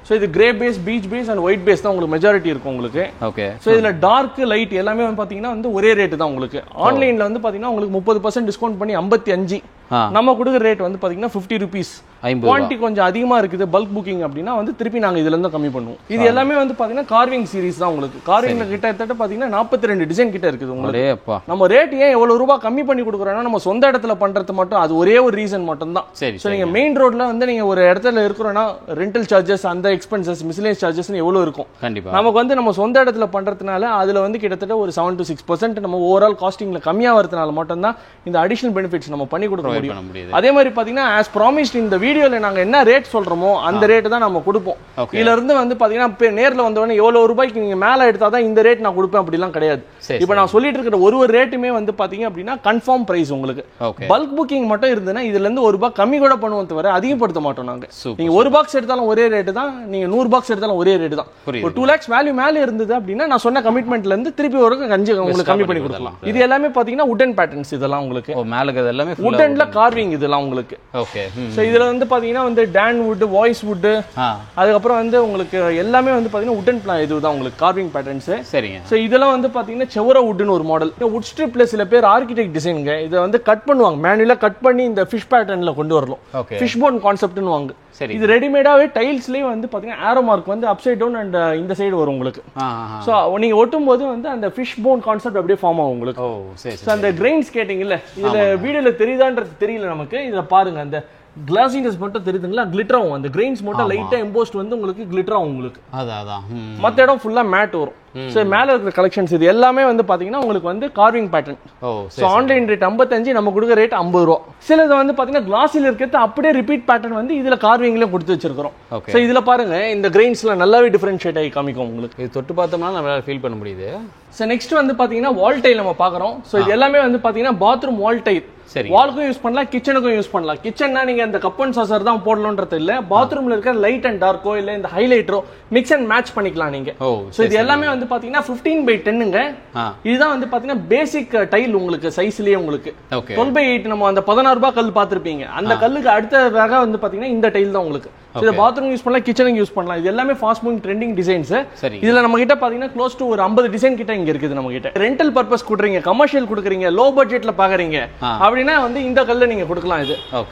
சோ இது grey base, peach base and white base தான் உங்களுக்கு மெஜாரிட்டி இருக்கும் உங்களுக்கு. ஓகே. சோ இதுல டார்க் லைட் எல்லாமே வந்து பாத்தீங்கன்னா வந்து ஒரே ரேட் தான் உங்களுக்கு. ஆன்லைன்ல வந்து பாத்தீங்கன்னா உங்களுக்கு 30% டிஸ்கவுண்ட் பண்ணி 55. நம்ம கொடுக்குற ரேட் வந்து பாத்தீங்கன்னா 50 ரூபீஸ். குவாண்டிட்டி கொஞ்சம் அதிகமா இருக்குது பல்க் புக்கிங் அப்படின்னா வந்து திருப்பி நாங்க இதுல இருந்து கம்மி பண்ணுவோம். இது எல்லாமே வந்து பாத்தீங்கன்னா கார்விங் சீரிஸ் தான் உங்களுக்கு. கார்விங்ல கிட்டத்தட்ட பாத்தீங்கன்னா 42 டிசைன் கிட்ட இருக்குது உங்களுக்கு. நம்ம ரேட் ஏன் எவ்வளவு ரூபாய் கம்மி பண்ணி கொடுக்குறோம்னா நம்ம சொந்த இடத்துல பண்றது மட்டும் அது ஒரே ஒரு ரீசன் மட்டும் தான். சோ நீங்க மெயின் ரோட்ல வந்து நீங்க ஒரு இடத்துல இருக்கிறோம்னா ரெண்டல் சார்ஜஸ், அந்த எக்ஸ்பென்சஸ், மிஸ்லேனியஸ் சார்ஜஸ் எவ்வளவு இருக்கும். நமக்கு வந்து நம்ம சொந்த இடத்துல பண்றதுனால அதுல வந்து கிட்டத்தட்ட ஒரு 7 to 6% நம்ம ஓவரால் காஸ்டிங்ல கம்மியா வரதுனால மட்டும் தான் இந்த அடிஷனல் பெனிஃபிட்ஸ் நம்ம பண்ணி கொடுக்க முடியும். அதே மாதிரி பாத்தீங்கன்னா as promised இந்த வீடியோல நாங்க என்ன ரேட் சொல்றோமோ அந்த ரேட் தான் நம்ம கொடுப்போம். இதுல இருந்து வந்து பாத்தீங்கன்னா நேர்ல வந்தவனே எவ்வளவு ரூபாய்க்கு நீங்க மேல எடுத்தாதான் இந்த ரேட் நான் கொடுப்பேன் அப்படிலாம் கிடையாது. இப்போ நான் சொல்லிட்டு இருக்கிற ஒரு ரேட்டுமே வந்து பாத்தீங்க அப்படின்னா கன்ஃபார்ம் பிரைஸ் உங்களுக்கு. பல்க் புக்கிங் மட்டும் இருந்ததுன்னா இதுல இருந்து ₹1 கம்மி கூட பண்ணுவோம் தவிர அதிகப்படுத்த மாட்டோம் நாங்க. நீங்க 1 பாக்ஸ் எடுத்தாலும் ஒரே ரேட்டு தான், நீங்க 100 பாக்ஸ் எடுத்தாலும் ஒரே ரேட்டு தான். ஒரு 2 lakhs வேல்யூ மேல இருந்தது அப்படின்னா நான் சொன்ன கமிட்மெண்ட்ல இருந்து திருப்பி ஒரு உங்களுக்கு கம்மி பண்ணி கொடுக்கலாம். இது எல்லாமே பாத்தீங்கன்னா உடன் பேட்டர்ன்ஸ். இதெல்லாம் உங்களுக்கு மேல எல்லாமே உடன்ல கார்விங் இதெல்லாம் உங்களுக்கு. ஓகே. சோ இதுல வந்து வந்து பாத்தீங்கன்னா வந்து டேன் வுட், வாய்ஸ் வுட், அதுக்கப்புறம் வந்து உங்களுக்கு எல்லாமே வந்து பாத்தீங்கன்னா உட்டன் பிளான் இதுதான் உங்களுக்கு கார்விங் பேட்டர்ன்ஸ். சரிங்க. ஸோ இதெல்லாம் வந்து பாத்தீங்கன்னா செவரா வுட்னு ஒரு மாடல். வுட் ஸ்ட்ரிப்ல சில பேர் ஆர்கிடெக்ட் டிசைனுங்க இதை வந்து கட் பண்ணுவாங்க, மேனுவலா கட் பண்ணி இந்த ஃபிஷ் பேட்டர்ன்ல கொண்டு வரலாம். ஃபிஷ் போன் கான்செப்ட்னு வாங்க. இது ரெடிமேடாவே டைல்ஸ்லயே வந்து பாத்தீங்கன்னா ஆரோ மார்க் வந்து அப்சைட் டவுன் அண்ட் இந்த சைடு வரும் உங்களுக்கு. சோ நீங்க ஒட்டும் போது வந்து அந்த ஃபிஷ் போன் கான்செப்ட் அப்படியே ஃபார்ம் ஆகும் உங்களுக்கு. சோ அந்த கிரெயின்ஸ் கேட்டிங் இல்ல, இதுல வீடியோல தெரியுதான்றது தெரியல நமக்கு. இத பாருங்க, அந்த கிளாசினஸ் மட்டும் தெரியுதுங்களா, கிளிட்டர் ஆகும். அந்த கிரெயின்ஸ் மட்டும் லைட்டா எம்போஸ்ட் வந்து உங்களுக்கு கிளிட்டர் ஆகும் உங்களுக்கு. அதான் மத்த இடம் ஃபுல்லா மேட் வரும். சோ மேல இருக்கிற கலெக்ஷன்ஸ் இது எல்லாமே வந்து பாத்தீங்கன்னா உங்களுக்கு வந்து carving pattern. So online rate 55, நம்ம கொடுக்குற ரேட் 50 ரூபா. சிலது வந்து பாத்தீங்கன்னா கிளாஸில இருக்கிறது அப்படியே ரிப்பீட் பேட்டர்ன் வந்து இதுல கார்விங்ல கொடுத்து வச்சிருக்கோம். சோ இதுல பாருங்க இந்த கிரெயின்ஸ்ல நல்லாவே டிஃபரன்ஷியேட் ஆகி காமிக்கும் உங்களுக்கு. இது தொட்டு பார்த்தோம்னா நம்மளால ஃபீல் பண்ண முடியுது. சோ நெக்ஸ்ட் வந்து பாத்தீங்கன்னா வால் டைல் நம்ம பாக்குறோம். சோ இது எல்லாமே வந்து பாத்தீங்கன்னா பாத்ரூம் வால் டைல். வால்க்கும் யூஸ் பண்ணலாம், கிச்சனுக்கும் யூஸ் பண்ணலாம். கிச்சன்னா நீங்க இந்த கப் அண்ட் சாசர் தான் போடணும்ன்றது இல்ல, பாத்ரூம்ல இருக்க லைட் அண்ட் டார்க்கோ இல்ல இந்த ஹைலைட்டரோ மிக்ஸ் அண்ட் மேட்ச் பண்ணிக்கலாம் நீங்க. சோ இது எல்லாமே வந்து பாத்தீங்கன்னா 15/10ங்க. இதுதான் வந்து பாத்தீங்கன்னா பேசிக் டைல் உங்களுக்கு சைஸ்லயே உங்களுக்கு 12/8. நம்ம அந்த 16 ரூபாய் கல் பாத்திருப்பீங்க, அந்த கல்லுக்கு அடுத்த வகை வந்து பாத்தீங்கன்னா இந்த டைல் தான் உங்களுக்கு. இது பாத்ரூம் யூஸ் பண்ணலாம், கிச்சனுக்கு யூஸ் பண்ணலாம். இது எல்லாமே ஃபாஸ்ட் மூவிங் ட்ரெண்டிங் டிசைன்ஸ். இதுல நம்ம கிட்ட பாத்தீங்கன்னா க்ளோஸ் டு ஒரு 50 டிசைன் கிட்ட இங்க இருக்குது நம்ம கிட்ட. ரெண்டல் பர்பஸ் கொடுக்குறீங்க, கமர்ஷியல் கொடுக்குறீங்க, லோ பட்ஜெட்ல பாக்குறீங்க அப்படின்னா வந்து இந்த கல்ல நீங்க கொடுக்கலாம்.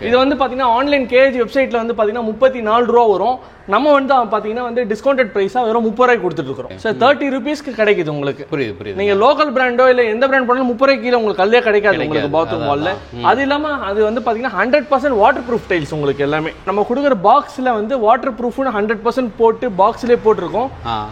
இது வந்து பாத்தீங்கன்னா ஆன்லைன் கேஜ் வெப்சைட்ல வந்து பாத்தீங்கன்னா 34 ரூபா வரும். நம்ம வந்து பாத்தீங்கன்னா வந்து டிஸ்கவுண்டட் பிரைஸா வெறும் 30 ரூபாய்க்கு கொடுத்துட்டு இருக்கோம். சோ 30 ரூபீஸ்க்கு கிடைக்குது உங்களுக்கு. புரியுது. நீங்க லோக்கல் பிராண்டோ இல்ல எந்த பிராண்ட் பண்ணாலும் 30 ரூபாய்க்கு கீழ உங்களுக்கு கல்லே கிடைக்காது உங்களுக்கு பாத்ரூம் வால்ல. அது இல்லாம அது வந்து பாத்தீங்கன்னா 100% வாட்டர் ப்ரூஃப் டைல்ஸ் உங்களுக்கு எல்லாமே. நம்ம கொடுக்குற பாக்ஸ்ல வந்து வாட்டர் ப்ரூஃப்னு 100% போட்டு பாக்ஸ்லயே போட்டுருக்கோம்.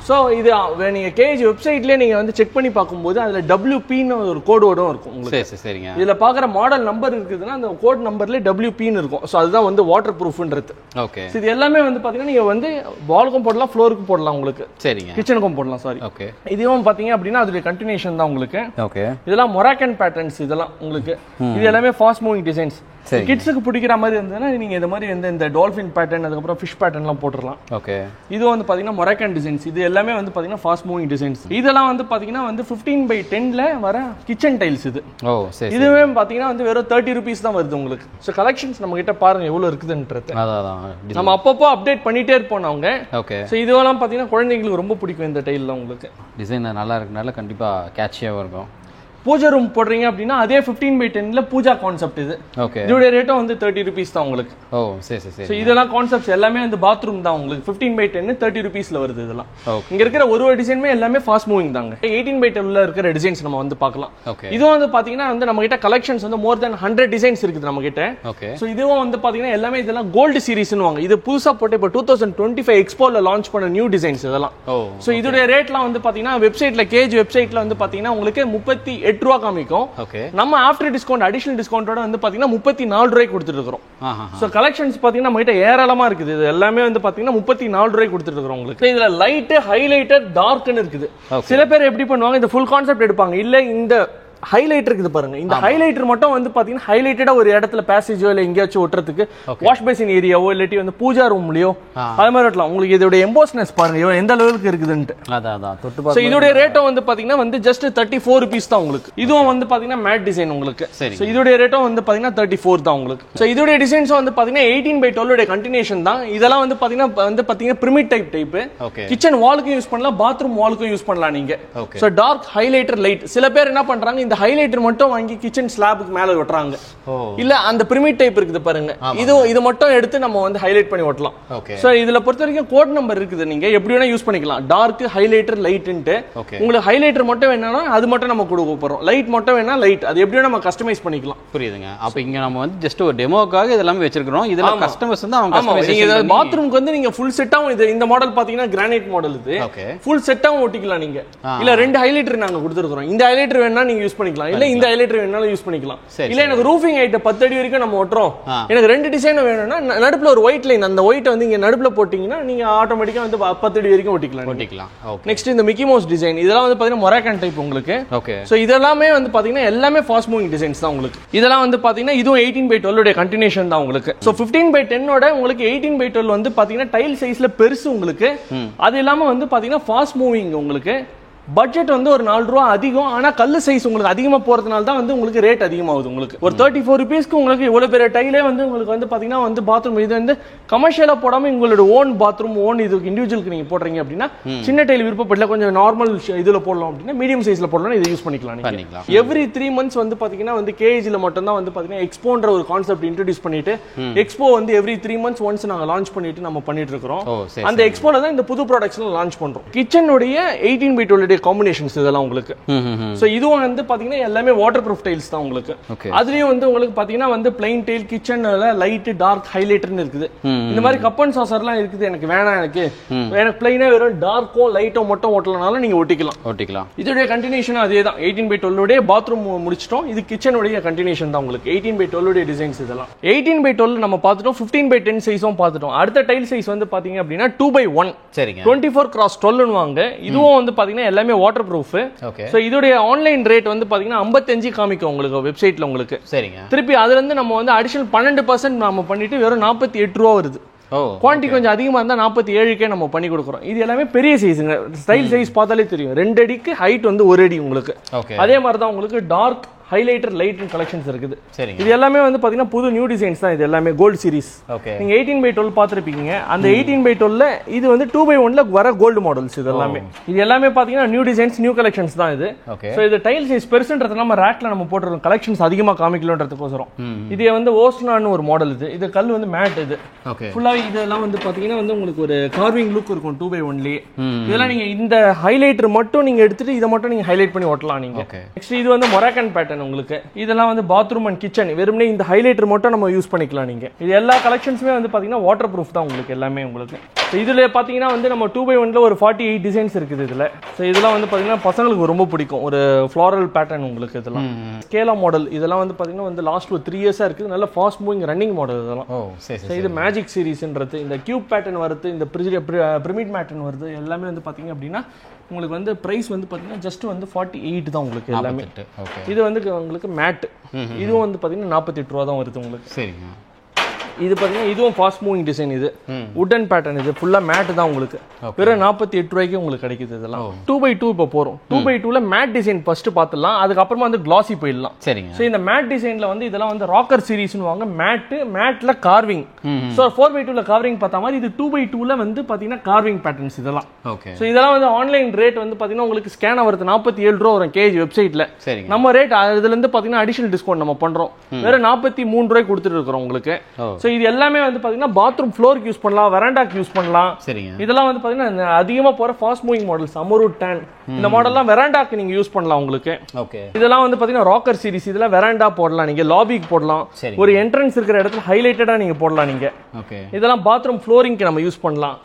சோ இது நீங்க கேஜ் வெப்சைட்லயே நீங்க வந்து செக் பண்ணி பார்க்கும்போது அதுல WP-ன்னு ஒரு கோடோடும் இருக்கும் உங்களுக்கு. சரிங்க. இதுல பாக்குற மாடல் நம்பர் இருக்குதுன்னா அந்த கோட் நம்பர்ல WP-ன்னு இருக்கும். சோ அதுதான் வந்து வாட்டர் ப்ரூஃப்ன்றது. ஓகே. இது எல்லாமே வந்து பாத்தீங்கன்னா நீங்க வந்து வால்க்கும் போடலாம், ஃப்ளோருக்கு போடலாம் உங்களுக்கு. சரிங்க. கிச்சனுக்கும் போடலாம். சாரி. ஓகே. இதுவும் பாத்தீங்க அப்படின்னா அதோட கண்டினியூஷன் தான் உங்களுக்கு. ஓகே. இதெல்லாம் மொராக்கன் பேட்டர்ன்ஸ் இதெல்லாம் உங்களுக்கு. இது எல்லாமே ஃபாஸ்ட் மூவிங் டிசைன்ஸ். கிட்ஸுக்கு பிடிக்கிற மாதிரி இருந்ததுன்னா நீங்க இந்த மாதிரி இந்த டால்ஃபின் பேட்டர்ன் அதுக்கப்புறம் ஃபிஷ் பேட்டர்ன்லாம் போட்டுடலாம். ஓகே. இது வந்து பாத்தீங்கன்னா மொராக்கன் டிசைன்ஸ். இது எல்லாமே வந்து பாத்தீங்கன்னா ஃபாஸ்ட் மூவிங் டிசைன்ஸ். இதெல்லாம் வந்து பாத்தீங்கன்னா வந்து 15/10ல வர கிச்சன் டைல்ஸ் இது. ஓ சரி. இதுவே பாத்தீங்கன்னா வந்து வெறும் 30 ரூபீஸ் தான் வருது உங்களுக்கு. சோ கலெக்ஷன்ஸ் நம்ம கிட்ட பாருங்க எவ்வளவு இருக்குதுன்றது. நம்ம அப்பப்போ அப்டேட் பண்ணிட்டே இருப்போம் அவங்க. ஓகே. சோ இதெல்லாம் பாத்தீங்கன்னா குழந்தைங்களுக்கு ரொம்ப பிடிக்கும் இந்த டைல்லாம் உங்களுக்கு. டிசைன் நல்லா இருக்குனால கண்டிப்பா கேட்சியாவா இருக்கும். பூஜா ரூம் போடுறீங்க அப்படின்னா அதே 15/10ல பூஜா கான்செப்ட் இது. ஓகே. இதோட ரேட்டும் வந்து 30 ரூபீஸ் தான் உங்களுக்கு. ஓ சரி சரி. சோ இதெல்லாம் கான்செப்ட்ஸ் எல்லாமே வந்து பாத்ரூம் தான் உங்களுக்கு. 15/10 30 ரூபீஸ்ல வருது இதெல்லாம். இங்க இருக்கிற ஒரு டிசைனுமே எல்லாமே ஃபாஸ்ட் மூவிங் தாங்க. 18/10ல இருக்கிற டிசைன்ஸ் நம்ம வந்து பார்க்கலாம். ஓகே. இதுவும் வந்து பாத்தீங்கன்னா வந்து நம்ம கிட்ட கலெக்ஷன்ஸ் வந்து மோர் தென் 100 டிசைன்ஸ் இருக்குது நம்ம கிட்ட. ஓகே. சோ இதுவும் வந்து பாத்தீங்கன்னா எல்லாமே இதெல்லாம் கோல்ட் சீரிஸ்னு வாங்க. இது புதுசா போட்டு இப்ப 2025 எக்ஸ்போல லான்ச் பண்ண நியூ டிசைன்ஸ் இதெல்லாம். சோ இதோட ரேட்லாம் வந்து பாத்தீங்கன்னா வெப்சைட்ல கேஜ் வெப்சைட்ல வந்து பாத்தீங்கன்னா உங்களுக்கு 38 ரூபாய் காமிக்கும். ஓகே. நம்ம ஆஃப்டர் டிஸ்கவுண்ட் அடிஷனல் டிஸ்கவுண்டோட வந்து பாத்தீங்கன்னா 34 ரூபாய்க்கு கொடுத்துட்டு இருக்கோம். சோ கலெக்ஷன்ஸ் பாத்தீங்கன்னா நம்ம கிட்ட ஏராளமா இருக்குது. இது எல்லாமே வந்து பாத்தீங்கன்னா 34 ரூபாய்க்கு கொடுத்துட்டு இருக்கோம் உங்களுக்கு. இதுல லைட், ஹைலைட்டர், டார்க்னு இருக்குது. சில பேர் எப்படி பண்ணுவாங்க, இந்த ஃபுல் கான்செப்ட் எடுப்பாங்க. இல்ல இந்த ஹைலைட்டர் இருக்குது பாருங்க. இந்த ஹைலைட்டர் மட்டும் வந்து பாத்தீங்கன்னா ஹைலைட்டடா ஒரு இடத்துல பேசேஜோ இல்ல எங்கேயாச்சும் ஒட்டுறதுக்கு வாஷ் பேசின் ஏரியாவோ இல்லாட்டி வந்து பூஜா ரூம்லயோ அது மாதிரி ஒட்டலாம். உங்களுக்கு இதோட எம்போஸ்னஸ் பாருங்க எந்த அளவுக்கு இருக்குதுன்னு. சோ இதோட ரேட்டும் வந்து பாத்தீங்கன்னா வந்து ஜஸ்ட் 34 ரூபீஸ் தான் உங்களுக்கு. இதுவும் வந்து பாத்தீங்கன்னா மேட் டிசைன் உங்களுக்கு. சோ இதோட ரேட்டும் வந்து பாத்தீங்கன்னா 34 தான் உங்களுக்கு. சோ இதோட டிசைன்ஸும் வந்து பாத்தீங்கன்னா 18/12 கண்டினியூஷன் தான். இதெல்லாம் வந்து பாத்தீங்கன்னா பிரமிட் டைப். கிச்சன் வாலுக்கும் யூஸ் பண்ணலாம், பாத்ரூம் வாலுக்கும் யூஸ் பண்ணலாம் நீங்க. So dark, highlighter, light. சில பேர் என்ன பண்றாங்க, இந்த ஹைலைட்டர் மட்டும் வாங்கி கிச்சன் ஸ்லாபுக்கு மேல ஒட்டறாங்க. இல்ல அந்த பிரமிட் டைப் இருக்குது பாருங்க, இது மட்டும் எடுத்து நம்ம வந்து ஹைலைட் பண்ணி ஒட்டலாம். சோ இதுல பொறுத்த வரைக்கும் கோட் நம்பர் இருக்குது. நீங்க எப்படி வேணா யூஸ் பண்ணிக்கலாம். டார்க், ஹைலைட்டர், லைட்ன்ட்டு. உங்களுக்கு ஹைலைட்டர் மட்டும் வேணானா அது மட்டும் நம்ம கொடுக்க போறோம். லைட் மட்டும் வேணா லைட், அது எப்படி வேணா நம்ம கஸ்டமைஸ் பண்ணிக்கலாம். புரியுதுங்க. அப்ப இங்க நம்ம வந்து ஜஸ்ட் ஒரு டெமோக்காக இதெல்லாம் வெச்சிருக்கோம். இதெல்லாம் கஸ்டமர்ஸ் வந்து அவங்க கஸ்டமைசேஷன் பண்ணி பாத்ரூம்க்கு வந்து நீங்க ஃபுல் செட்டாவும் இது இந்த மாடல் பாத்தீங்கன்னா கிரானைட் மாடல் இது. ஃபுல் செட்டாவும் ஒட்டிக்கலாம் நீங்க. இல்ல ரெண்டு ஹைலைட்டர் நாங்க கொடுத்துருக்கோம். இந்த ஹைலைட்டர் வேணா நீங்க யூஸ் பண்ணிக்கலாம், இல்ல இந்த ஹைலைட்டர் வேணாலும் யூஸ் பண்ணிக்கலாம். இல்ல எனக்கு ரூஃபிங் ஹைட் 10 அடி வரைக்கும் நம்ம ஒட்டுறோம், எனக்கு ரெண்டு டிசைன் வேணும்னா நடுப்புல ஒரு ஒயிட் லைன், அந்த ஒயிட் வந்து இங்க நடுப்புல போட்டீங்கன்னா நீங்க ஆட்டோமேட்டிக்கா வந்து 10 அடி வரைக்கும் ஒட்டிக்கலாம். நெக்ஸ்ட் இந்த மிக்கி மவுஸ் டிசைன், இதெல்லாம் வந்து பாத்தீங்கன்னா மொராக்கன் டைப் உங்களுக்கு. சோ இதெல்லாமே வந்து பாத்தீங்கன்னா எல்லாமே ஃபாஸ்ட் மூவிங் டிசைன்ஸ் தான் உங்களுக்கு. இதெல்லாம் வந்து பாத்தீங்கன்னா இதுவும் 18/12 உடைய கண்டினியூஷன் தான் உங்களுக்கு. சோ 15/10 ஓட உங்களுக்கு 18/12 வந்து பாத்தீங்கன்னா டைல் சைஸ்ல பெருசு உங்களுக்கு. அது இல்லாம வந்து பாத்தீங்கன்னா ஃபாஸ்ட் மூவிங் உங்களுக்கு. பட்ஜெட் வந்து ஒரு 4 ரூபா அதிகம். ஆனா கல்லு சைஸ் உங்களுக்கு அதிகமா போறதுனால தான் வந்து உங்களுக்கு ரேட் அதிகமாகுது. உங்களுக்கு ஒரு 34 ரூபீஸ்க்கு உங்களுக்கு இவ்வளவு பெரிய டைலே வந்து உங்களுக்கு வந்து பாத்தீங்கன்னா வந்து பாத்ரூம் இது வந்து கமர்ஷியலா போடாம உங்களோட ஓன் பாத்ரூம் ஓன் இது இண்டிவிஜுவலுக்கு நீங்க போடுறீங்க அப்படின்னா சின்ன டைல் விருப்பப்படல கொஞ்சம் நார்மல் இதுல போடலாம் அப்படின்னா மீடியம் சைஸ்ல போடலாம், இதை யூஸ் பண்ணிக்கலாம். எவ்ரி 3 months வந்து பாத்தீங்கன்னா வந்து கேஜில மட்டும் தான் வந்து பாத்தீங்கன்னா எக்ஸ்போன்ற ஒரு கான்செப்ட் இன்ட்ரோடியூஸ் பண்ணிட்டு எக்ஸ்போ வந்து எவ்ரி 3 months ஒன்ஸ் நாங்க லான்ச் பண்ணிட்டு நம்ம பண்ணிட்டு இருக்கோம். அந்த எக்ஸ்போல தான் இந்த புது ப்ராடக்ட்ஸ்லாம் லான்ச் பண்றோம். கிச்சனுடைய 18x12 காம்பினேஷன்ஸ் இதெல்லாம் உங்களுக்கு. சோ இதுவும் வந்து பாத்தீங்கன்னா எல்லாமே வாட்டர் ப்ரூஃப் டைல்ஸ் தான் உங்களுக்கு. அதுலயும் வந்து உங்களுக்கு பாத்தீங்கன்னா வந்து பிளைன் டைல் கிச்சன்ல லைட் டார்க் ஹைலைட்டர்னு இருக்குது. இந்த மாதிரி கப் அண்ட் சாசர்லாம் இருக்குது. எனக்கு வேணாம், எனக்கு பிளைனா வெறும் டார்க்கோ லைட்டோ மட்டும் ஓட்டலனாலும் நீங்க ஒட்டிக்கலாம். இதோட கண்டினியூஷன் அதே தான். 18x12 உடைய பாத்ரூம் முடிச்சிட்டோம். இது கிச்சனுடைய கண்டினியூஷன் தான் உங்களுக்கு. 18x12 உடைய டிசைன்ஸ் இதெல்லாம். 18x12 நம்ம பார்த்துட்டோம். 15x10 சைஸும் பார்த்துட்டோம். அடுத்த டைல் சைஸ் வந்து பாத்தீங்க அப்படின்னா 2x1 சரிங்க 24x12 வாங்க. இதுவும் வந்து பாத்தீங்கன்னா எல்லாமே வாட்டர் ப்ரூஃப். சோ இதோட ஆன்லைன் ரேட் வந்து பாத்தீங்கன்னா 55 காமிக்கும் உங்களுக்கு வெப்சைட்ல உங்களுக்கு. சரிங்க. திருப்பி அதுல இருந்து நம்ம வந்து அடிஷனல் 12% நம்ம பண்ணிட்டு வெறும் 48 ரூபா வருது. குவான்டிட்டி கொஞ்சம் அதிகமா இருந்தா 47க்கே நம்ம பண்ணி கொடுக்குறோம். இது எல்லாமே பெரிய சைஸுங்க. ஸ்டைல் சைஸ் பார்த்தாலே தெரியும். 2 அடிக்கு ஹைட் வந்து 1 அடி உங்களுக்கு. அதே மாதிரி தான் உங்களுக்கு டார்க் ஹைலைட்டர் லைட் கலெக்ஷன்ஸ் இருக்குது. இது எல்லாமே வந்து பாத்தீங்கன்னா புது நியூ டிசைன்ஸ் தான். இது எல்லாமே கோல்ட் சீரிஸ். நீங்க 18x12 பாத்திருப்பீங்க. அந்த 18x12 இது வந்து 2x1ல வர கோல்டு மாடல்ஸ். இது எல்லாமே இது எல்லாமே பாத்தீங்கன்னா நியூ டிசைன்ஸ் நியூ கலெக்ஷன்ஸ் தான் இது. சோ இது டைல் சைஸ் பெருசுன்றது நம்ம ரேக்ல நம்ம போட்டுறோம். கலெக்ஷன்ஸ் அதிகமா காமிக்கலன்றதுக்கோசரம். இது வந்து ஓஸ்னான்னு ஒரு மாடல். இது கல் வந்து மேட். இது ஃபுல்லா இதெல்லாம் வந்து பாத்தீங்கன்னா வந்து உங்களுக்கு ஒரு கார்விங் லுக் இருக்கும் 2x1லயே. இதெல்லாம் நீங்க இந்த ஹைலைட்டர் மட்டும் நீங்க எடுத்துட்டு இதை மட்டும் நீங்க ஹைலைட் பண்ணி ஓட்டலாம் நீங்க. நெக்ஸ்ட் இது வந்து மொராக்கன் பேட்டர்ன் உங்களுக்கு. இதெல்லாம் வந்து பாத்ரூம் அண்ட் கிச்சன் வெறுமனே இந்த ஹைலைட்டர் மட்டும் நம்ம யூஸ் பண்ணிக்கலாம் நீங்க. இது எல்லா கலெக்ஷன்ஸுமே வந்து பாத்தீங்கன்னா வாட்டர் ப்ரூஃப் தான் உங்களுக்கு எல்லாமே உங்களுக்கு. இதுல பாத்தீங்கன்னா வந்து நம்ம 2x1ல ஒரு 48 டிசைன்ஸ் இருக்குது இதுல. சோ இதெல்லாம் வந்து பாத்தீங்கன்னா பசங்களுக்கு ரொம்ப பிடிக்கும். ஒரு ஃப்ளாரல் பேட்டர்ன் உங்களுக்கு. இதெல்லாம் ஸ்கேலா மாடல். இதெல்லாம் வந்து பாத்தீங்கன்னா வந்து லாஸ்ட் ஒரு 3 இயர்ஸா இருக்குது. நல்ல ஃபாஸ்ட் மூவிங் ரன்னிங் மாடல் இதெல்லாம். இது மேஜிக் சீரிஸ்ன்றது. இந்த கியூப் பேட்டர்ன் வருது, இந்த பிரமிட் பேட்டர்ன் வருது. எல்லாமே வந்து பாத்தீங்க அப்படின்னா உங்களுக்கு வந்து பிரைஸ் வந்து பாத்தீங்கன்னா ஜஸ்ட் வந்து 48 தான் உங்களுக்கு எல்லாமே. இது வந்து உங்களுக்கு மேட். இதுவும் வந்து பாத்தீங்கன்னா 48 ரூபா தான் வருது உங்களுக்கு. சரிங்க. இது பாத்தீங்கன்னா இதுவும் ஃபாஸ்ட் மூவிங் டிசைன். இது வுடன் பேட்டர்ன். இது ஃபுல்லா மேட் தான் உங்களுக்கு. வெறும் 48 ரூபாய்க்கு உங்களுக்கு கிடைக்குது. இதெல்லாம் 2x2 இப்போ போறோம். 2x2ல மேட் டிசைன் ஃபர்ஸ்ட் பார்த்துடலாம். அதுக்கப்புறமா வந்து கிளாசி போயிடலாம். சரிங்க. சோ இந்த மேட் டிசைன்ல வந்து இதெல்லாம் வந்து ராக்கர் சீரிஸ்னு வாங்க. மேட்ல கார்விங். சோ 4x2ல கார்விங் பார்த்த மாதிரி இது 2x2ல வந்து பாத்தீங்கன்னா கார்விங் பேட்டர்ன்ஸ் இதெல்லாம். சோ இதெல்லாம் வந்து ஆன்லைன் ரேட் வந்து பாத்தீங்கன்னா உங்களுக்கு ஸ்கேன் ஆகிறது 47 ரூபா வரும் கேஜி வெப்சைட்ல. நம்ம ரேட் அதுல இருந்து பாத்தீங்கன்னா அடிஷனல் டிஸ்கவுண்ட் நம்ம பண்றோம். வெறும் 43 ரூபாய்க்கு கொடுத்துட்டு இருக்கோம் உங்களுக்கு. இது எல்லாமே வந்து பாத்தீங்கன்னா பாத்ரூம் ஃப்ளோருக்கு யூஸ் பண்ணலாம், வெராண்டாக்கு யூஸ் பண்ணலாம். சரிங்க. இதெல்லாம் வந்து பாத்தீங்கன்னா அதிகமா போற ஃபாஸ்ட் மூவிங் மாடல்ஸ். அமரூட் 10 இந்த மாடல்லாம் வெராண்டாக்கு நீங்க யூஸ் பண்ணலாம் உங்களுக்கு. ஓகே. இதெல்லாம் வந்து பாத்தீங்கன்னா ராக்கர் சீரிஸ். இதெல்லாம் வெராண்டா போடலாம் நீங்க, லாபிக்கு போடலாம், ஒரு என்ட்ரன்ஸ் இருக்கிற இடத்துல ஹைலைட்டடா நீங்க போடலாம் நீங்க. ஓகே. இதெல்லாம் பாத்ரூம் ஃப்ளோரிங்க்கு நம்ம யூஸ் பண்ணலாம்.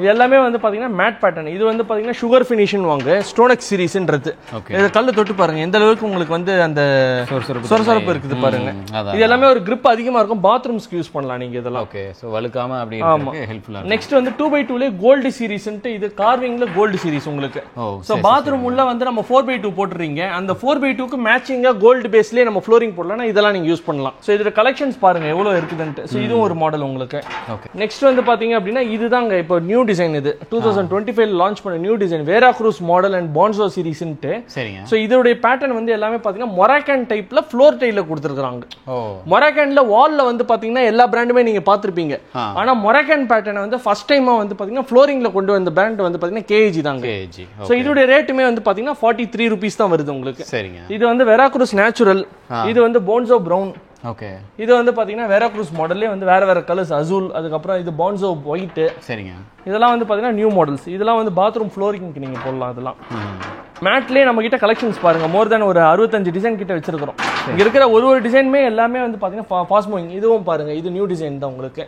இது எல்லாமே வந்து பாத்தீங்கன்னா மேட் பேட்டர்ன். இது வந்து பாத்தீங்கன்னா சுகர் ஃபினிஷிங் வாங்க. ஸ்டோனெக்ஸ் சீரிஸ்ன்றது. இது கல்லு தொட்டு பாருங்க எந்த அளவுக்கு உங்களுக்கு வந்து அந்த சொரசொரப்பு இருக்குது பாருங்க. இது எல்லாமே ஒரு grip அதிகமா இருக்கும். பாத்ரூம்ஸ்க்கு யூஸ் பண்ணலாம் நீங்க இதெல்லாம். ஓகே. சோ வழுக்காம அப்படி இருக்கு ஹெல்ப்ஃபுல்லா. நெக்ஸ்ட் வந்து 2x2ல கோல்ட் சீரிஸ்ன்ட்டு இது கார்விங்ல கோல்ட் சீரிஸ் உங்களுக்கு. சோ பாத்ரூம் உள்ள வந்து நம்ம 4x2 போட்டுறீங்க. அந்த 4x2க்கு மேட்சிங்கா கோல்ட் பேஸ்லயே நம்ம ஃப்ளோரிங் போடலாம். இதெல்லாம் நீங்க யூஸ் பண்ணலாம். சோ இதோட கலெக்ஷன்ஸ் பாருங்க எவ்வளவு இருக்குதுன்னு. சோ இதுவும் ஒரு மாடல் உங்களுக்கு. ஓகே. நெக்ஸ்ட் வந்து பாத்தீங்க அப்படின்னா இதுதாங்க இப்போ நியூ டிசைன். இது 2025 லான்ச் பண்ண new design Vera Cruz model and பான்சோ சீரிஸ்ன்ட்டு. சரிங்க. சோ இதோட பேட்டர்ன் வந்து எல்லாமே பாத்தீங்கன்னா மொராக்கன் டைப்ல ஃப்ளோர் டைல்ல கொடுத்திருக்காங்க. மொராக்கன்ல வால்ல வந்து பாத்தீங்கன்னா எல்லா பிராண்டுமே நீங்க பாத்திருப்பீங்க. ஆனா மொராக்கன் பேட்டர்ன் வந்து ஃபர்ஸ்ட் டைமா வந்து பாத்தீங்கன்னா ஃப்ளோரிங்ல கொண்டு வந்த பிராண்ட் வந்து பாத்தீங்கன்னா கேஜி தாங்க. கேஜி. சோ இதோட ரேட்டுமே வந்து பாத்தீங்கன்னா 43 ரூபீஸ் தான் வருது உங்களுக்கு. சரிங்க. இது வந்து வேரா க்ரூஸ் நேச்சுரல். இது வந்து பான்சோ பிரவுன். ஓகே. இது வந்து பாத்தீங்கன்னா வேரா க்ரூஸ் மாடல்லே வந்து வேற கலர்ஸ் அசூல், அதுக்கப்புறம் இது பான்சோ ஒயிட். சரிங்க. இதெல்லாம் வந்து பாத்தீங்கன்னா நியூ மாடல்ஸ். இதெல்லாம் வந்து பாத்ரூம் ஃப்ளோரிங்க்கு நீங்க போடலாம். இதெல்லாம் மேட்லயே நம்ம கிட்ட கலெக்ஷன்ஸ் பாருங்க. மோர் தென் ஒரு 65 டிசைன் கிட்ட வச்சிருக்கோம். இங்க இருக்கிற ஒரு டிசைனுமே எல்லாமே வந்து பாத்தீங்கன்னா ஃபாஸ்ட் மூவிங். இதுவும் பாருங்க இது நியூ டிசைன் தான் உங்களுக்கு.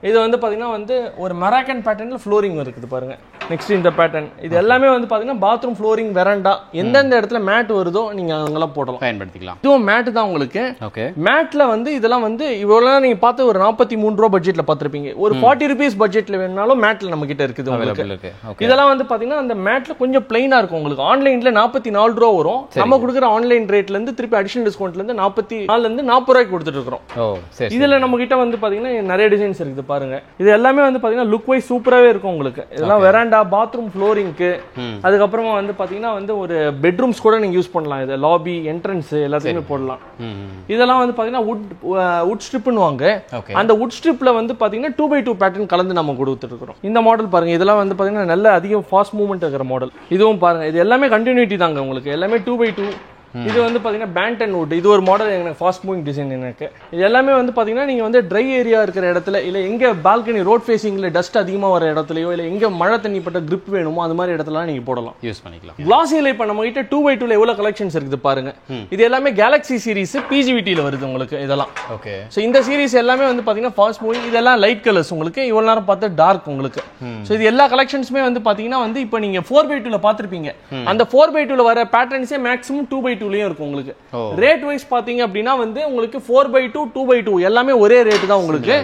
இது வந்து பாத்தீங்கன்னா வந்து ஒரு மொராக்கன் பேட்டர்ன்ல ஃப்ளோரிங் இருக்குது பாருங்க. நெக்ஸ்ட் இந்த பேட்டர்ன். இது எல்லாமே வந்து பாத்தீங்கன்னா பாத்ரூம் ஃப்ளோரிங் வெராண்டா எந்தெந்த இடத்துல மேட் வருதோ நீங்க அங்கெல்லாம் போடலாம், பயன்படுத்திக்கலாம். இதுவும் மேட் தான் உங்களுக்கு. ஓகே. மேட்ல வந்து இதெல்லாம் வந்து இவ்வளவு நீங்க பார்த்து ஒரு 43 ரூபாய் பட்ஜெட்ல பாத்திருப்பீங்க. ஒரு 40 ரூபீஸ் பட்ஜெட்ல வேணாலும் மேட்ல நம்ம கிட்ட இருக்குது உங்களுக்கு. இதெல்லாம் வந்து பாத்தீங்கன்னா அந்த மேட்ல கொஞ்சம் பிளைனா இருக்கும் உங்களுக்கு. ஆன்லைன்ல 44 ரூபா வரும். நம்ம கொடுக்குற ஆன்லைன் ரேட்ல இருந்து திருப்பி அடிஷனல் டிஸ்கவுண்ட்ல இருந்து 44ல இருந்து 40 ரூபாய்க்கு கொடுத்துட்டு இருக்கோம். இதுல நம்ம கிட்ட வந்து பாத்தீங்கன்னா நிறைய டிசைன்ஸ் இருக்குது பாருங்க. இது எல்லாமே வந்து பாத்தீங்கன்னா லுக் வைஸ் சூப்பராவே இருக்கும் உங்களுக்கு. இதெல்லாம் வெராண்டா பாத்ரூம் ஃப்ளோரிங்க்கு, அதுக்கப்புறமா வந்து பாத்தீங்கன்னா வந்து ஒரு பெட்ரூம்ஸ் கூட நீங்க யூஸ் பண்ணலாம். இது லாபி, என்ட்ரன்ஸ் எல்லாத்தையுமே போடலாம். இதெல்லாம் வந்து பாத்தீங்கன்னா வுட் ஸ்ட்ரிப்னு வாங்க. அந்த வுட் ஸ்ட்ரிப்ல வந்து பாத்தீங்கன்னா 2x2 பேட்டர்ன் கலந்து நம்ம கொடுத்துட்டு இருக்கோம். இந்த மாடல் பாருங்க, இதெல்லாம் வந்து பாத்தீங்கன்னா நல்ல அதிக ஃபாஸ்ட் மூவ்மெண்ட் இருக்கிற மாடல். இதுவும் பாருங்க, இது எல்லாமே கண்டினியூட்டி தாங்க உங்களுக்கு. எல்லாமே 2x2. இது வந்து பாத்தீங்கன்னா பேண்டன் வுட். இது ஒரு மாடல் எனக்கு ஃபாஸ்ட் மூவிங் டிசைன். எனக்கு இது எல்லாமே வந்து பாத்தீங்கன்னா நீங்க வந்து ட்ரை ஏரியா இருக்கிற இடத்துல, இல்ல எங்க பால்கனி ரோட் ஃபேசிங்ல டஸ்ட் அதிகமா வர இடத்துலயோ, இல்ல எங்க மழை தண்ணி பட்ட கிரிப் வேணுமோ அது மாதிரி இடத்துல நீங்க போடலாம், யூஸ் பண்ணிக்கலாம். கிளாசில இப்ப நம்ம கிட்ட 2x2ல எவ்வளவு கலெக்ஷன்ஸ் இருக்குது பாருங்க. இது எல்லாமே கேலக்ஸி சீரிஸ் பிஜிவிடில வருது உங்களுக்கு இதெல்லாம். ஓகே, சோ இந்த சீரிஸ் எல்லாமே வந்து பாத்தீங்கன்னா ஃபாஸ்ட் மூவிங். இதெல்லாம் லைட் கலர்ஸ் உங்களுக்கு, இவ்வளவு நேரம் பார்த்து டார்க் உங்களுக்கு. சோ இது எல்லா கலெக்ஷன்ஸ்மே வந்து பாத்தீங்கன்னா வந்து இப்ப நீங்க 4x2ல பாத்திருப்பீங்க. அந்த 4x2ல வர பேட்டர்ன்ஸே மேக்ஸிமம் 2x2லயும் இருக்கும் உங்களுக்கு. ரேட் வைஸ் பாத்தீங்க அப்படின்னா வந்து உங்களுக்கு 4x2 2x2 எல்லாமே ஒரே ரேட் தான் உங்களுக்கு.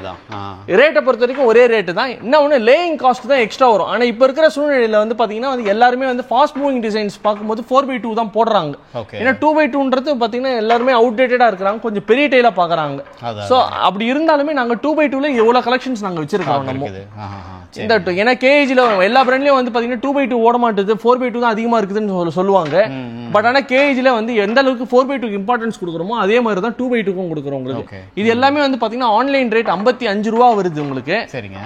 ரேட்டை பொறுத்த வரைக்கும் ஒரே ரேட் தான். இன்னொன்னு லேயிங் காஸ்ட் தான் எக்ஸ்ட்ரா வரும். ஆனா இப்ப இருக்கிற சூழ்நிலையில வந்து பாத்தீங்கன்னா வந்து எல்லாருமே வந்து ஃபாஸ்ட் மூவிங் டிசைன்ஸ் பார்க்கும்போது 4x2 தான் போடுறாங்க. ஏன்னா 2x2ன்றது பாத்தீங்கன்னா எல்லாருமே அவுடேட்டடா இருக்காங்க, கொஞ்சம் பெரிய டைலா பாக்குறாங்க. சோ அப்படி இருந்தாலுமே நாங்க 2x2ல எவ்வளவு கலெக்ஷன்ஸ் நாங்க வச்சிருக்கோம் நம்ம. இந்த ஏன்னா கேஜில எல்லா பிராண்ட்லயும் வந்து பாத்தீங்கன்னா 2x2 ஓட மாட்டேது, 4x2 தான் அதிகமா இருக்குதுன்னு சொல்லுவாங்க. பட் ஆனா கேஜில வந்து எந்த அளவுக்கு 4x2 இம்பார்ட்டன்ஸ் கொடுக்குறோமோ அதே மாதிரி தான் 2x2க்கும் கொடுக்குறோம் உங்களுக்கு. இது எல்லாமே வந்து பாத்தீங்கன்னா ஆன்லைன் ரேட் 55 ரூபா வருது உங்களுக்கு.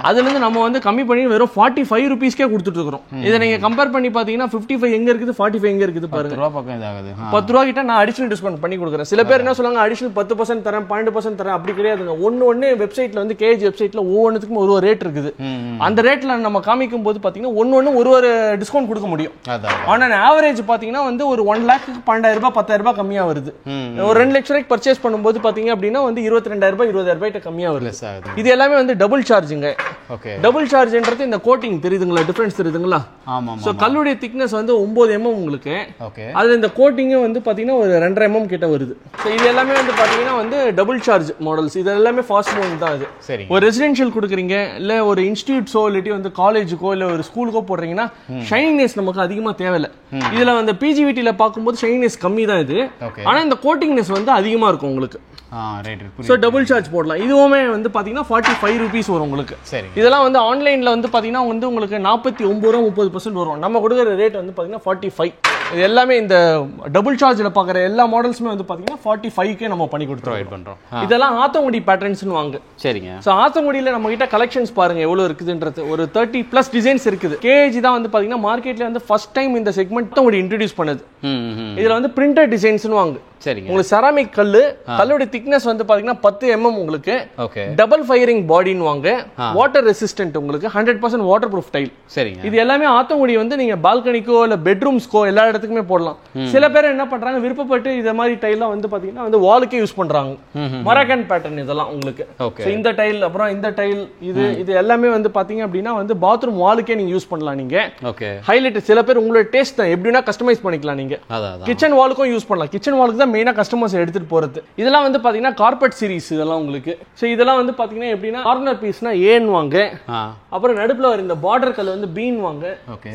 அதுல இருந்து நம்ம வந்து கம்மி பண்ணி வெறும் 45 ரூபீஸ்க்கே கொடுத்துட்டு இருக்கோம். இதை நீங்க கம்பேர் பண்ணி பாத்தீங்கன்னா 55 எங்க இருக்குது, 45 எங்க இருக்குது பாருங்க. 10 ரூபா கிட்ட நான் அடிஷனல் டிஸ்கவுண்ட் பண்ணி கொடுக்குறேன். சில பேர் என்ன சொல்லுவாங்க, அடிஷனல் 10% தரேன், 12% தரேன். அப்படி கிடையாதுங்க. ஒன்னு வெப்சைட்ல வந்து கேஜி வெப்சைட்ல ஒவ்வொன்றுக்கும் ஒரு ரேட் இருக்குது. அந்த ரேட்ல நம்ம காமிக்கும் போது பாத்தீங்கன்னா ஒன்னு ஒரு டிஸ்கவுண்ட் கொடுக்க முடியும். ஆனா ஆவரேஜ் பாத்தீங்கன்னா வந்து ஒரு 1 லாக்கு 12,000 ரூபாய் 10,000 ரூபாய் கம்மியா வருது. ஒரு 2 லட்சம் ரூபாய்க்கு பர்ச்சேஸ் பண்ணும்போது பாத்தீங்க அப்படின்னா வந்து 22,000 ரூபாய் 20,000 ரூபாய் கம்மியா வருது. இது எல்லாமே வந்து டபுள் சார்ஜுங்க. டபுள் சார்ஜ்ன்றது இந்த கோட்டிங் தெரியுதுங்களா, டிஃபரன்ஸ் தெரியுதுங்களா? சோ கல்லுடைய திக்னஸ் வந்து 9 mm உங்களுக்கு. அதுல இந்த கோட்டிங் வந்து பாத்தீங்கன்னா ஒரு 2.5 mm கிட்ட வருது. சோ இது எல்லாமே வந்து பாத்தீங்கன்னா வந்து டபுள் சார்ஜ் மாடல்ஸ். இது எல்லாமே ஃபாஸ்ட் மூவிங் தான். இது ஒரு ரெசிடென்ஷியல் கொடுக்குறீங்க, இல்ல ஒரு இன்ஸ்டிடியூட்ஸோ இல்லாட்டி வந்து காலேஜுக்கோ இல்ல ஒரு ஸ்கூலுக்கோ போடுறீங்கன்னா ஷைனிங்னஸ் நமக்கு அதிகமா தேவையில்லை. இதுல வந்து பிஜிவிடில பார்க்கும்போது ஷைனிங்னஸ் கம்மி தான் இது. ஆனா இந்த கோட்டிங்னஸ் வந்து அதிகமா இருக்கும் உங்களுக்கு. சோ டபுள் சார்ஜ் போடலாம். இதுவுமே வந்து பாத்தீங்கன்னா 45 ரூபீஸ் வரும் உங்களுக்கு. இதெல்லாம் வந்து ஆன்லைன்ல வந்து பாத்தீங்கன்னா வந்து உங்களுக்கு 49 ரூபா 30% வரும். நம்ம கொடுக்குற ரேட் வந்து பாத்தீங்கன்னா 45. இது எல்லாமே இந்த டபுள் சார்ஜ்ல பாக்குற எல்லா மாடல்ஸுமே வந்து பாத்தீங்கன்னா 45க்கே நம்ம பண்ணி கொடுத்துறோம். இதெல்லாம் ஆத்தங்குடி பேட்டர்ன்ஸ்னு வாங்க. சரிங்க. சோ ஆத்தங்குடியில நம்ம கிட்ட கலெக்ஷன்ஸ் பாருங்க எவ்வளவு இருக்குதுன்றது. ஒரு 30+ டிசைன்ஸ் இருக்குது. கேஜி தான் வந்து பாத்தீங்கன்னா மார்க்கெட்ல வந்து ஃபர்ஸ்ட் டைம் இந்த செக்மெண்ட் ஆத்தங்குடி இன்ட்ரோ듀ஸ் பண்ணது. இதுல வந்து பிரிண்டட் டிசைன்ஸ்னு வாங்க. சரிங்க. உங்களுக்கு செராமிக் கல்லோட திக்னஸ் வந்து பாத்தீங்கன்னா 10 mm உங்களுக்கு. டபுள் ஃபயரிங் பாடின்னு வாங்க. வாட்டர் ரெசிஸ்டன்ட் உங்களுக்கு. 100% வாட்டர் ப்ரூஃப் டைல். சரிங்க. இது எல்லாமே ஆத்தங்குடி வந்து நீங்க பால்கனிக்கோ இல்ல பெட்ரூம்ஸ்க்கோ எல்லா இடத்துக்குமே போடலாம். சில பேர் என்ன பண்றாங்க, விருப்பப்பட்டு இத மாதிரி டைல்லாம் வந்து பாத்தீங்கன்னா வந்து வாலுக்கே யூஸ் பண்றாங்க. மரகன் பேட்டர்ன் இதெல்லாம் உங்களுக்கு. இந்த டைல் அப்புறம் இந்த டைல் இது எல்லாமே வந்து பாத்தீங்க அப்படின்னா வந்து பாத்ரூம் வாலுக்கே நீங்க யூஸ் பண்ணலாம். நீங்க ஹைலைட் சில பேர் உங்களோட டேஸ்ட் தான் எப்படின்னா கஸ்டமைஸ் பண்ணிக்கலாம். நீங்க கிச்சன் வாலுக்கும் யூஸ் பண்ணலாம். கிச்சன் வாலுக்கு தான் மெயினா கஸ்டமர்ஸ் எடுத்துட்டு போறது. இதெல்லாம் வந்து பாத்தீங்கன்னா கார்பெட் சீரிஸ் இதெல்லாம் உங்களுக்கு. சோ இதெல்லாம் வந்து பாத்தீங்கன்னா எப்படின்னா கார்னர் பீஸ்னா ஏன்னு வாங்க. அப்புறம் நடுப்புல வர இந்த பார்டர் கல் வந்து பீன் வாங்க.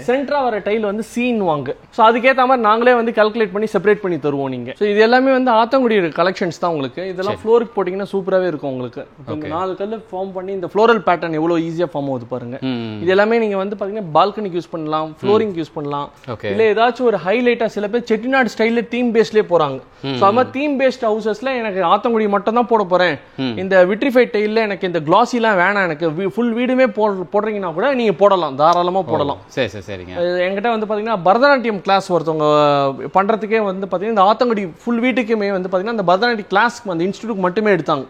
சென்டரா வர டைல் வந்து சீன் வாங்க. சோ அதுக்கேத்த மாதிரி நாங்களே வந்து கால்குலேட் பண்ணி செப்பரேட் பண்ணி தருவோம் நீங்க. சோ இது எல்லாமே வந்து ஆத்தங்குடி கலெக்ஷன்ஸ் தான் உங்களுக்கு. இதெல்லாம் ஃப்ளோருக்கு போட்டீங்கன்னா சூப்பராவே இருக்கும் உங்களுக்கு. இந்த 4 கல் ஃபார்ம் பண்ணி இந்த ஃப்ளோரல் பேட்டர்ன் எவ்வளவு ஈஸியா ஃபார்ம் ஆகுது பாருங்க. இது எல்லாமே நீங்க வந்து பாத்தீங்கன்னா பால்கனிக்கு யூஸ் பண்ணலாம், ஃப்ளோரிங் யூஸ் பண்ணலாம். இல்ல ஏதாச்சும் ஒரு ஹைலைட்டா சில பேர் செட்டிநாடு ஸ்டைல்ல தீம் பேஸ்லயே போறாங்க. தீம் பேஸ்ட் ஹவுசஸ்ல எனக்கு ஆத்தங்குடி மட்டும் தான் போட போறேன், இந்த விட்ரிஃபைட் டைல்ல எனக்கு இந்த கிளாசிலாம் வேணாம், எனக்கு ஃபுல் வீடுமே போடுறீங்கன்னா கூட நீங்க போடலாம், தாராளமா போடலாம். சரிங்க. என்கிட்ட வந்து பாத்தீங்கன்னா பரதநாட்டியம் கிளாஸ் ஒருத்தவங்க பண்றதுக்கே வந்து பாத்தீங்கன்னா இந்த ஆத்தங்குடி ஃபுல் வீட்டுக்குமே வந்து பாத்தீங்கன்னா இந்த பரதநாட்டியம் கிளாஸ் அந்த இன்ஸ்டிடியூட் மட்டுமே எடுத்தாங்க.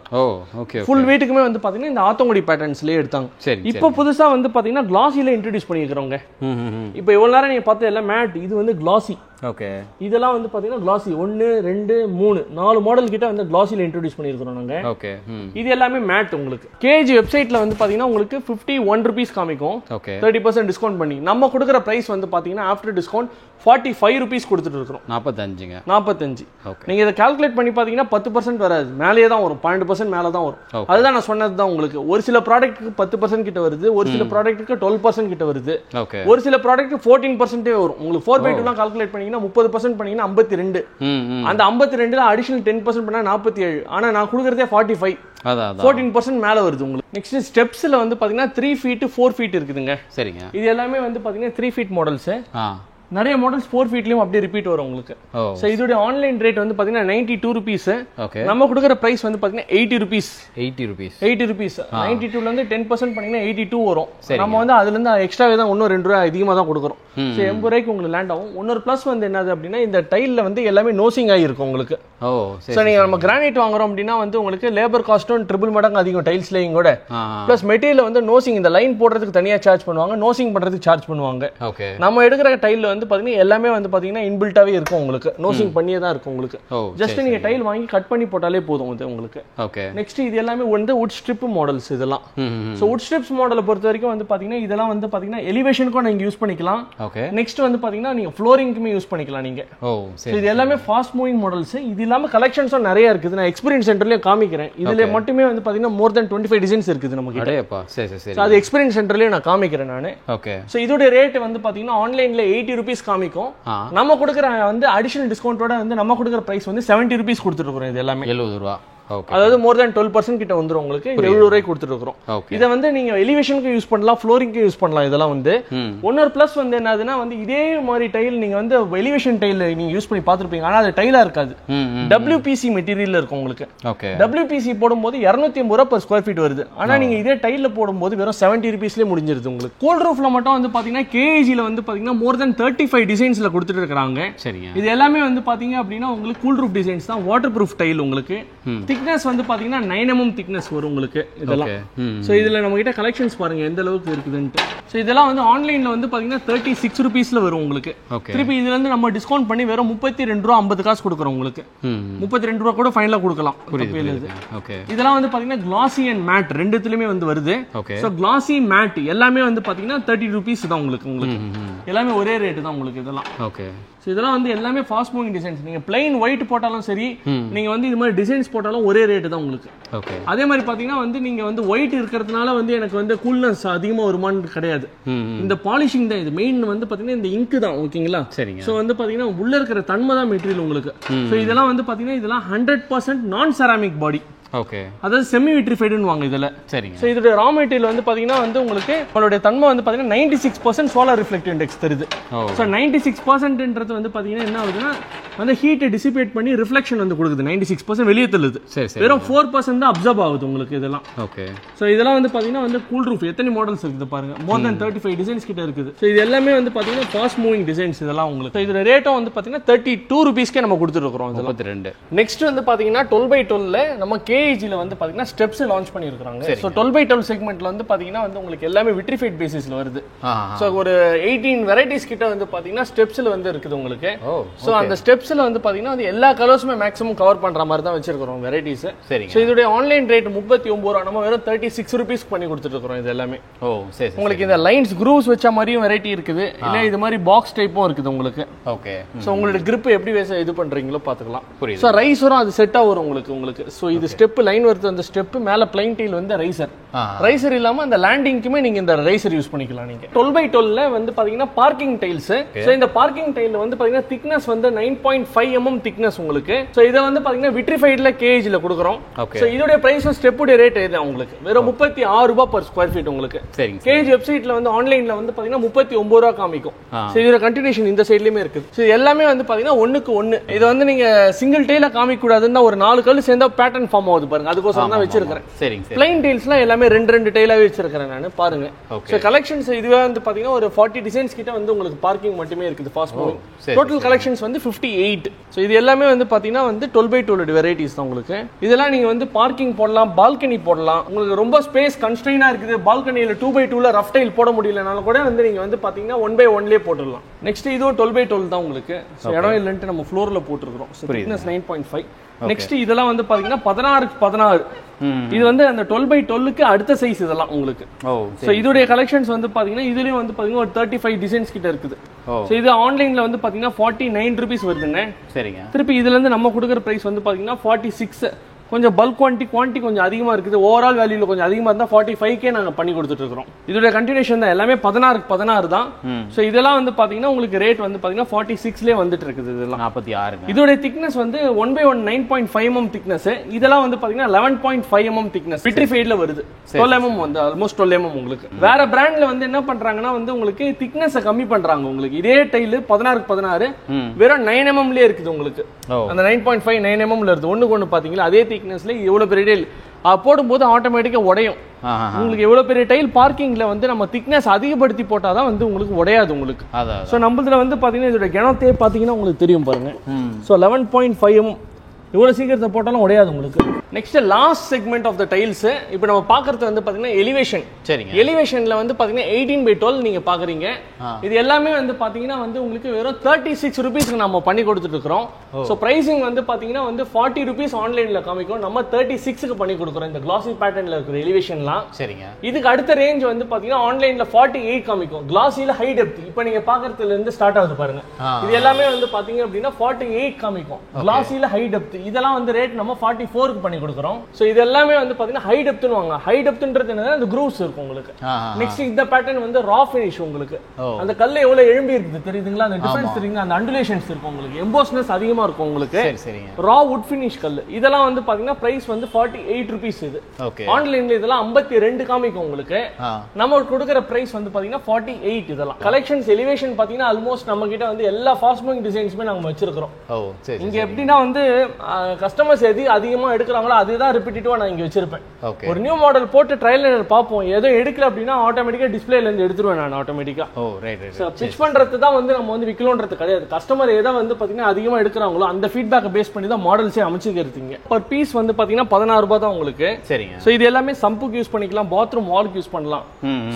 ஃபுல் வீட்டுக்குமே வந்து பாத்தீங்கன்னா இந்த ஆத்தங்குடி பேட்டர்ன்ஸ்லயே எடுத்தாங்க. இப்போ புதுசா வந்து பாத்தீங்கன்னா கிளாசில இன்ட்ரோடியூஸ் பண்ணிக்கிறோங்க. இப்போ இவ்வளவு நேரம் நீங்க பார்த்த எல்லாம் மேட், இது வந்து கிளாசி. இதெல்லாம் வந்து பாத்தீங்கன்னா கிளாசி 1 2 3 4 மாடல் கிட்ட வந்து கிளாசில இன்ட்ரோடியூஸ் பண்ணிருக்கோம் நாங்க. இது எல்லாமே மேட் உங்களுக்கு. கேஜி வெப்சைட்ல வந்து பாத்தீங்கன்னா உங்களுக்கு 51 ரூபீஸ் காமிக்கும். 30% டிஸ்கவுண்ட் பண்ணி நம்ம கொடுக்குற பிரைஸ் வந்து பாத்தீங்கன்னா ஆஃப்டர் டிஸ்கவுண்ட் 45 ரூபீஸ் கொடுத்துட்டு இருக்கோம். 45. நீங்க இதை கால்குலேட் பண்ணி பாத்தீங்கன்னா 10% வராது, மேலேயே தான் வரும். 12% மேல தான் வரும். அதுதான் நான் சொன்னது தான் உங்களுக்கு. ஒரு சில ப்ராடக்ட்டுக்கு 10% கிட்ட வருது, ஒரு சில ப்ராடக்ட்டுக்கு 12% கிட்ட வருது, ஒரு சில ப்ராடக்ட்டுக்கு 14% வரும். உங்களுக்கு 4/2 கால்குலேட் பண்ணீங்கன்னா பாத்தீங்கன்னா 30% பண்ணீங்கன்னா 52. அந்த 52ல அடிஷனல் 10% பண்ணா 47. ஆனா நான் கொடுக்கறதே 45. 14% மேல வருது உங்களுக்கு. நெக்ஸ்ட் ஸ்டெப்ஸ்ல வந்து பாத்தீங்கன்னா 3 ஃபீட் 4 ஃபீட் இருக்குதுங்க. சரிங்க. இது எல்லாமே வந்து பாத்தீங்கன்னா 3 ஃபீட் மாடல்ஸ். நிறைய மாடல்ஸ் 4 ஃபீட்லயும் அப்படியே ரிப்பீட் வரும் உங்களுக்கு. சோ இதோட ஆன்லைன் ரேட் வந்து பாத்தீங்கன்னா 92 ரூபீஸ். நம்ம கொடுக்குற பிரைஸ் வந்து பாத்தீங்கன்னா 80 ரூபீஸ். 80 ரூபீஸ் 92ல இருந்து 10% பண்ணீங்கன்னா 82 வரும். நம்ம வந்து அதுல இருந்து எக்ஸ்ட்ராவே தான் இன்னும் 2 ரூபாய் அதிகமா தான் கொடுக்குறோம். சோ 80 ரூபாய்க்கு உங்களுக்கு லேண்ட் ஆகும். இன்னொரு பிளஸ் வந்து என்னது அப்படின்னா இந்த டைல்ல வந்து எல்லாமே நோசிங் ஆகிருக்கும் உங்களுக்கு. சோ நீங்க நம்ம கிரானைட் வாங்குறோம் அப்படின்னா வந்து உங்களுக்கு லேபர் காஸ்ட்டும் ட்ரிபிள் மடங்கு அதிகம் டைல்ஸ் லேயிங் கூட. பிளஸ் மெட்டீரியல் வந்து நோசிங் இந்த லைன் போடுறதுக்கு தனியா சார்ஜ் பண்ணுவாங்க, நோசிங் பண்றதுக்கு சார்ஜ் பண்ணுவாங்க. நம்ம எடுக்கிற டைல்ல வந்து பாத்தீங்கன்னா எல்லாமே வந்து பாத்தீங்கன்னா இன்பில்ட்டாவே இருக்கும் உங்களுக்கு. நோசிங் பண்ணியே தான் இருக்கும் உங்களுக்கு. ஜஸ்ட் நீங்க டைல் வாங்கி கட் பண்ணி போட்டாலே போதும் இது உங்களுக்கு. நெக்ஸ்ட் இது எல்லாமே வந்து வுட் ஸ்ட்ரிப் மாடல்ஸ் இதெல்லாம். சோ வுட் ஸ்ட்ரிப்ஸ் மாடலை பொறுத்த வரைக்கும் வந்து பாத்தீங்கன்னா இதெல்லாம் வந்து பாத்தீங்கன்னா எலிவேஷனுக்கும் நீங்க யூஸ் பண்ணிக்கலாம். நெக்ஸ்ட் வந்து பாத்தீங்கன்னா நீங்க ஃப்ளோரிங்க்குமே யூஸ் பண்ணிக்கலாம் நீங்க. இது எல்லாமே ஃபாஸ்ட் மூவிங் மாடல்ஸ். இது இல்லாம கலெக்ஷன்ஸும் நிறைய இருக்குது. நான் எக்ஸ்பீரியன்ஸ் சென்டர்லயும் காமிக்கிறேன். இதுல மட்டுமே வந்து பாத்தீங்கன்னா மோர் தென் 25 டிசைன்ஸ் இருக்குது நமக்கு. அது எக்ஸ்பீரியன்ஸ் சென்டர்லயும் நான் காமிக்கிறேன் நானு. சோ இதோட ரேட் வந்து பாத்தீங்கன்னா ஆன்லைன்ல 80 ரூபீஸ் காமிக்கும். நம்ம கொடுக்குற வந்து அடிஷனல் டிஸ்கவுண்டோட வந்து நம்ம கொடுக்குற பிரைஸ் வந்து 70 ரூபீஸ் கொடுத்துட்டு இருக்கோம். இது எல்லாமே 70 ரூபா. அதாவது மோர் தென் 12% கிட்ட வந்துரும் உங்களுக்கு. 70 ரூபாய்க்கு கொடுத்துட்டு இருக்கோம். இதை வந்து நீங்க எலிவேஷனுக்கு யூஸ் பண்ணலாம், ஃப்ளோரிங்க்கு யூஸ் பண்ணலாம். இதெல்லாம் வந்து இன்னொரு பிளஸ் வந்து என்னதுன்னா வந்து இதே மாதிரி டைல் நீங்க வந்து எலிவேஷன் டைல் நீங்க யூஸ் பண்ணி பார்த்திருப்பீங்க. ஆனா அது டைலா இருக்காது, WPC மெட்டீரியல்ல இருக்கும் உங்களுக்கு. WPC போடும்போது 250 ரூபாய் per ஸ்கொயர் ஃபீட் வருது. ஆனா நீங்க இதே டைல்ல போடும்போது வெறும் 70 ரூபீஸ்லயே முடிஞ்சிருது உங்களுக்கு. கூல் ரூஃப்ல மட்டும் வந்து பாத்தீங்கன்னா KAG-ல வந்து பாத்தீங்கன்னா மோர் தென் 35 டிசைன்ஸ்ல கொடுத்துட்டு இருக்காங்க. இது எல்லாமே வந்து பாத்தீங்க அப்படின்னா உங்களுக்கு கூல் ரூஃப் டிசைன்ஸ் தான். வாட்டர் ப்ரூஃப் டைல் உங்களுக்கு. திக்னஸ் வந்து பாத்தீங்கன்னா 9 mm திக்னஸ் வரும் உங்களுக்கு இதெல்லாம். சோ இதுல நம்ம கிட்ட கலெக்ஷன்ஸ் பாருங்க எந்த அளவுக்கு இருக்குதுன்னு. சோ இதெல்லாம் வந்து ஆன்லைன்ல வந்து பாத்தீங்கன்னா 36 ரூபீஸ்ல வரும் உங்களுக்கு. திருப்பி இதுல இருந்து நம்ம டிஸ்கவுண்ட் பண்ணி வெறும் 32 ரூபாய் 50 காசு கொடுக்குறோம் உங்களுக்கு. 32 ரூபாய் கூட ஃபைனலா கொடுக்கலாம். இதெல்லாம் வந்து பாத்தீங்கன்னா கிளாசி அண்ட் மேட் ரெண்டுத்துலயுமே வந்து வருது. சோ கிளாசி மேட் எல்லாமே வந்து பாத்தீங்கன்னா 30 ரூபீஸ் தான் உங்களுக்கு. எல்லாமே ஒரே ரேட் தான் உங்களுக்கு இதெல்லாம். இதெல்லாம் வந்து எல்லாமே ஃபாஸ்ட் மூவிங் டிசைன்ஸ். நீங்க பிளைன் ஒயிட் போட்டாலும் சரி, நீங்க வந்து இது மாதிரி டிசைன்ஸ் போட்டாலும் ஒரே ரேட் தான் உங்களுக்கு. அதே மாதிரி பாத்தீங்கன்னா வந்து நீங்க வந்து ஒயிட் இருக்கிறதுனால வந்து எனக்கு வந்து கூல்னஸ் அதிகமா வருமானு கிடையாது. இந்த பாலிஷிங் தான் இது மெயின் வந்து பாத்தீங்கன்னா இந்த இங்க் தான். ஓகேங்களா? சோ வந்து பாத்தீங்கன்னா உள்ள இருக்கிற தன்மை தான் மெட்டீரியல் உங்களுக்கு. சோ இதெல்லாம் வந்து பாத்தீங்கன்னா இதெல்லாம் 100% நான் செராமிக் பாடி. அதாவது செமி விட்ரிஃபைடுன்னு வாங்க இதுல. சோ இதோட ரா மெட்டீரியல் வந்து பாத்தீங்கன்னா வந்து உங்களுக்கு அதோட தன்மை வந்து பாத்தீங்கன்னா 96% சோலார் ரிஃப்ளெக்டிவ் இண்டெக்ஸ் தருது. சோ 96%ன்றது வந்து பாத்தீங்கன்னா என்ன ஆகுதுன்னா வந்து ஹீட் டிசிபேட் பண்ணி ரிஃப்ளெக்ஷன் வந்து கொடுக்குது. 96% வெளியே தள்ளுது. வெறும் 4% தான் அப்சர்வ் ஆகுது உங்களுக்கு இதெல்லாம். சோ இதெல்லாம் வந்து பாத்தீங்கன்னா வந்து கூல் ரூஃப் எத்தனை மாடல்ஸ் இருக்குது பாருங்க. மோர் தென் 35 டிசைன்ஸ் கிட்ட இருக்குது. சோ இது எல்லாமே வந்து பாத்தீங்கன்னா ஃபாஸ்ட் மூவிங் டிசைன்ஸ் இதெல்லாம் உங்களுக்கு. இதோட ரேட்டும் வந்து பாத்தீங்கன்னா 32 ரூபீஸ்க்கே நம்ம கொடுத்துட்டு இருக்கோம். 32. நெக்ஸ்ட் வந்து பாத்தீங்கன்னா 12x12ல நம்ம KAG-ல வந்து பாத்தீங்கன்னா ஸ்டெப்ஸ் லான்ச் பண்ணிருக்காங்க. சோ 12x12 செக்மெண்ட்ல வந்து பாத்தீங்கன்னா வந்து உங்களுக்கு எல்லாமே விட்ரிஃபைட் பேசிஸ்ல வருது. சோ ஒரு 18 வெரைட்டிஸ் கிட்ட வந்து பாத்தீங்கன்னா ஸ்டெப்ஸ்ல வந்து இருக்குது உங்களுக்கு. சோ அந்த ஸ்டெப்ஸ்ல வந்து பாத்தீங்கன்னா அது எல்லா கலர்ஸுமே மேக்ஸிமம் கவர் பண்ற மாதிரி தான் வச்சிருக்கோம் வெரைட்டிஸ். சோ இதோட ஆன்லைன் ரேட் 39 ரூபாய். நம்ம வெறும் 36 ரூபீஸ் பண்ணி கொடுத்துட்டு இருக்கோம் இது எல்லாமே. உங்களுக்கு இந்த லைன்ஸ் grooves வச்ச மாதிரியும் வெரைட்டி இருக்குது, இல்ல இது மாதிரி பாக்ஸ் டைப்பும் இருக்குது உங்களுக்கு. சோ உங்களோட grip எப்படி இது பண்றீங்களோ பாத்துக்கலாம். சோ ரைசரும் அது செட்டா வரும் உங்களுக்கு. சோ இது ஸ்டெப் லைன் வருது. அந்த ஸ்டெப் மேல பிளைன் டைல் வந்து ரைசர் இல்லாம அந்த லேண்டிங்க்குமே நீங்க இந்த ரைசர் யூஸ் பண்ணிக்கலாம் நீங்க. 12x12ல வந்து பாத்தீங்கன்னா பார்க்கிங் டைல்ஸ். சோ இந்த பார்க்கிங் டைல் வந்து பாத்தீங்கன்னா திக்னஸ் வந்து 9.5 mm திக்னஸ் உங்களுக்கு. சோ இத வந்து பாத்தீங்கன்னா விட்ரிஃபைட்ல KAG-ல கொடுக்குறோம். சோ இதோட பிரைஸ் ஸ்டெப்போட ரேட் என்ன உங்களுக்கு வெறும் 36 ரூபாய் per ஸ்கொயர் ஃபீட் உங்களுக்கு. KAG வெப்சைட்ல வந்து ஆன்லைன்ல வந்து பாத்தீங்கன்னா 39 ரூபாய் காமிக்கும். சோ இதோட கண்டினியூஷன் இந்த சைடுலயுமே இருக்குது. சோ எல்லாமே வந்து பாத்தீங்கன்னா ஒண்ணுக்கு ஒண்ணு. இது வந்து நீங்க சிங்கிள் டைல காமிக்க கூடாதுன்னா ஒரு 4 கல் சேர்ந்தா பேட்டர்ன் ஃபார்ம் ஆகுது பாருங்க. அதுக்கோசரம் தான் வச்சிருக்கேன். பிளைன் டைல்ஸ்லாம் எல்லாமே 2 டைலாவே வச்சிருக்கேன் நான் பாருங்க. சோ கலெக்ஷன்ஸ் இதுவே வந்து பாத்தீங்கன்னா ஒரு 40 டிசைன்ஸ் கிட்ட வந்து உங்களுக்கு பார்க்கிங் மட்டுமே இருக்குது ஃபாஸ்ட் மூவிங். டோட்டல் கலெக்ஷன்ஸ் வந்து 58. சோ இது எல்லாமே வந்து பாத்தீங்கன்னா வந்து 12x12 வெரைட்டிஸ் தான் உங்களுக்கு. இதெல்லாம் நீங்க வந்து பார்க்கிங் போடலாம், பால்கனி போடலாம். உங்களுக்கு ரொம்ப ஸ்பேஸ் கன்ஸ்ட்ரெயினா இருக்குது, பால்கனில 2x2ல ரஃப் டைல் போட முடியலனாலும் கூட வந்து நீங்க வந்து பாத்தீங்கன்னா 1x1லயே போட்டுடலாம். நெக்ஸ்ட் இதுவும் 12x12 தான் உங்களுக்கு. சோ இடம் இல்லன்ட்டு நம்ம ஃப்ளோர்ல போட்டுருக்கோம். திக்னஸ் 9.5. நெக்ஸ்ட் இதெல்லாம் வந்து பாத்தீங்கன்னா 16x16. இது வந்து அந்த 12x12க்கு அடுத்த சைஸ் இதெல்லாம் உங்களுக்கு. சோ இதோட கலெக்ஷன்ஸ் வந்து பாத்தீங்கன்னா இதுலயும் வந்து பாத்தீங்கன்னா ஒரு 35 டிசைன்ஸ் கிட்ட இருக்குது. சோ இது ஆன்லைன்ல வந்து பாத்தீங்கன்னா 49 ரூபீஸ் வருதுங்க. சரிங்க. திருப்பி இதுல இருந்து நம்ம கொடுக்குற பிரைஸ் வந்து பாத்தீங்கன்னா 46. கொஞ்சம் பல்க் குவான்டிட்டி கொஞ்சம் அதிகமா இருக்குது. ஓவரால் வேல்யூல கொஞ்சம் அதிகமா இருந்தா 45K நாங்க பண்ணி கொடுத்துட்டு இருக்கோம். இதோட கண்டினியூஷன் தான், எல்லாமே 16 தான். சோ இதெல்லாம் வந்து பாத்தீங்கன்னா உங்களுக்கு ரேட் வந்து பாத்தீங்கன்னா 46லயே வந்துட்டு இருக்குது. இதெல்லாம் 46. இதோட திக்னஸ் வந்து 1/1 9.5 mm திக்னஸ். இதெல்லாம் வந்து பாத்தீங்கன்னா 11.5 mm திக்னஸ் விட்ரிஃபைட்ல வருது. 12 mm வந்து ஆல்மோஸ்ட் 12 mm உங்களுக்கு. வேற பிராண்ட்ல வந்து என்ன பண்றாங்கன்னா வந்து உங்களுக்கு திக்னஸ் கம்மி பண்றாங்க. உங்களுக்கு இதே டைல் 16 வெறும் 9 mmலயே இருக்குது உங்களுக்கு. அந்த 9.5 9 mmல இருந்து ஒண்ணுக்கு ஒண்ணு பாத்தீங்களா அதே திக்னஸ்ல எவ்வளவு பெரிய டைல் போடும்போது ஆட்டோமேட்டிக்கா உடையும். உங்களுக்கு எவ்வளவு பெரிய டைல் பார்க்கிங்ல வந்து நம்ம திக்னஸ் அதிகப்படுத்தி போட்டாதான் வந்து உங்களுக்கு உடையாது உங்களுக்கு. சோ நம்மளதுல வந்து பாத்தீங்கன்னா இதோட கணத்தே பாத்தீங்கன்னா உங்களுக்கு தெரியும் பாருங்க. சோ 11.5 mm இவ்வளவு சீக்கிரத்தை போட்டாலும் உடையாது உங்களுக்கு. Next last segment of the tiles இப்போ நம்ம பாக்குறது வந்து பாத்தீங்கன்னா எலிவேஷன். சரிங்க. எலிவேஷன்ல வந்து பாத்தீங்கன்னா 18/12 நீங்க பாக்குறீங்க. இது எல்லாமே வந்து பாத்தீங்கன்னா வந்து உங்களுக்கு வெறும் 36 ரூபீஸ்க்கு நம்ம பண்ணி கொடுத்துட்டு இருக்கோம். சோ பிரைசிங் வந்து பாத்தீங்கன்னா வந்து 40 ரூபீஸ் ஆன்லைன்ல காமிக்கும், நம்ம 36க்கு பண்ணி கொடுக்குறோம் இந்த கிளாசி பேட்டர்ன்ல இருக்கிற எலிவேஷன்லாம். சரிங்க. இதுக்கு அடுத்த ரேஞ்ச் வந்து பாத்தீங்கன்னா ஆன்லைன்ல 48 காமிக்கும். கிளாசில ஹை டெப்த் இப்போ நீங்க பாக்குறதுல இருந்து ஸ்டார்ட் ஆகுது பாருங்க. இது எல்லாமே வந்து பாத்தீங்க அப்படின்னா 48 காமிக்கும். கிளாசில ஹை டெப்த் இதெல்லாம் வந்து ரேட் நம்ம 44க்கு பண்ணி கொடுக்குறோம். சோ இது எல்லாமே வந்து பாத்தீங்கன்னா ஹை டெப்த்னு வாங்க. ஹை டெப்த்ன்றது என்னன்னா அந்த grooves இருக்கும் உங்களுக்கு. நெக்ஸ்ட் இந்த பேட்டர்ன் வந்து ரா ஃபினிஷ் உங்களுக்கு. அந்த கல்ல எவ்வளவு எழும்பி இருக்குது தெரியுதுங்களா? அந்த டிஃபரன்ஸ் தெரியுங்க. அந்த அண்டுலேஷன்ஸ் இருக்கும் உங்களுக்கு. எம்போஸ்னஸ் அதிகமா இருக்கும் உங்களுக்கு. சரிங்க. ரா வுட் ஃபினிஷ் கல் இதெல்லாம் வந்து பாத்தீங்கன்னா பிரைஸ் வந்து 48 ரூபீஸ். இது ஆன்லைன்ல இதெல்லாம் 52 காமிக்கும் உங்களுக்கு. நம்ம கொடுக்கிற பிரைஸ் வந்து பாத்தீங்கன்னா 48. இதெல்லாம் கலெக்ஷன்ஸ் எலிவேஷன் பாத்தீங்கன்னா ஆல்மோஸ்ட் நம்ம கிட்ட வந்து எல்லா ஃபாஸ்ட் மூவிங் டிசைன்ஸ்மே நாங்க வச்சிருக்கோம். இங்க எப்படின்னா வந்து கஸ்டமர்ஸ் எது அதிகமா எடுக்கிறாங்களோ அதுதான் ரிப்பீட்டேட்டிவா நான் இங்க வச்சிருப்பேன். ஒரு நியூ மாடல் போட்டு ட்ரையல் பார்ப்போம், ஏதோ எடுக்கல அப்படின்னா ஆட்டோமேட்டிக்கா டிஸ்பிளேல இருந்து எடுத்துருவேன் நான் ஆட்டோமேட்டிக்கா. பிச் பண்றது தான் வந்து நம்ம வந்து விக்கலோன்றது கிடையாது. கஸ்டமர் ஏதோ வந்து பாத்தீங்கன்னா அதிகமா எடுக்கிறாங்களோ அந்த ஃபீட்பேக் பேஸ் பண்ணி தான் மாடல்ஸே அமைச்சிருக்கீங்க. பர் பீஸ் வந்து பாத்தீங்கன்னா 16 ரூபாய் தான் உங்களுக்கு. சரிங்க. சோ இது எல்லாமே சம்புக்கு யூஸ் பண்ணிக்கலாம், பாத்ரூம் வால்க்கு யூஸ் பண்ணலாம்.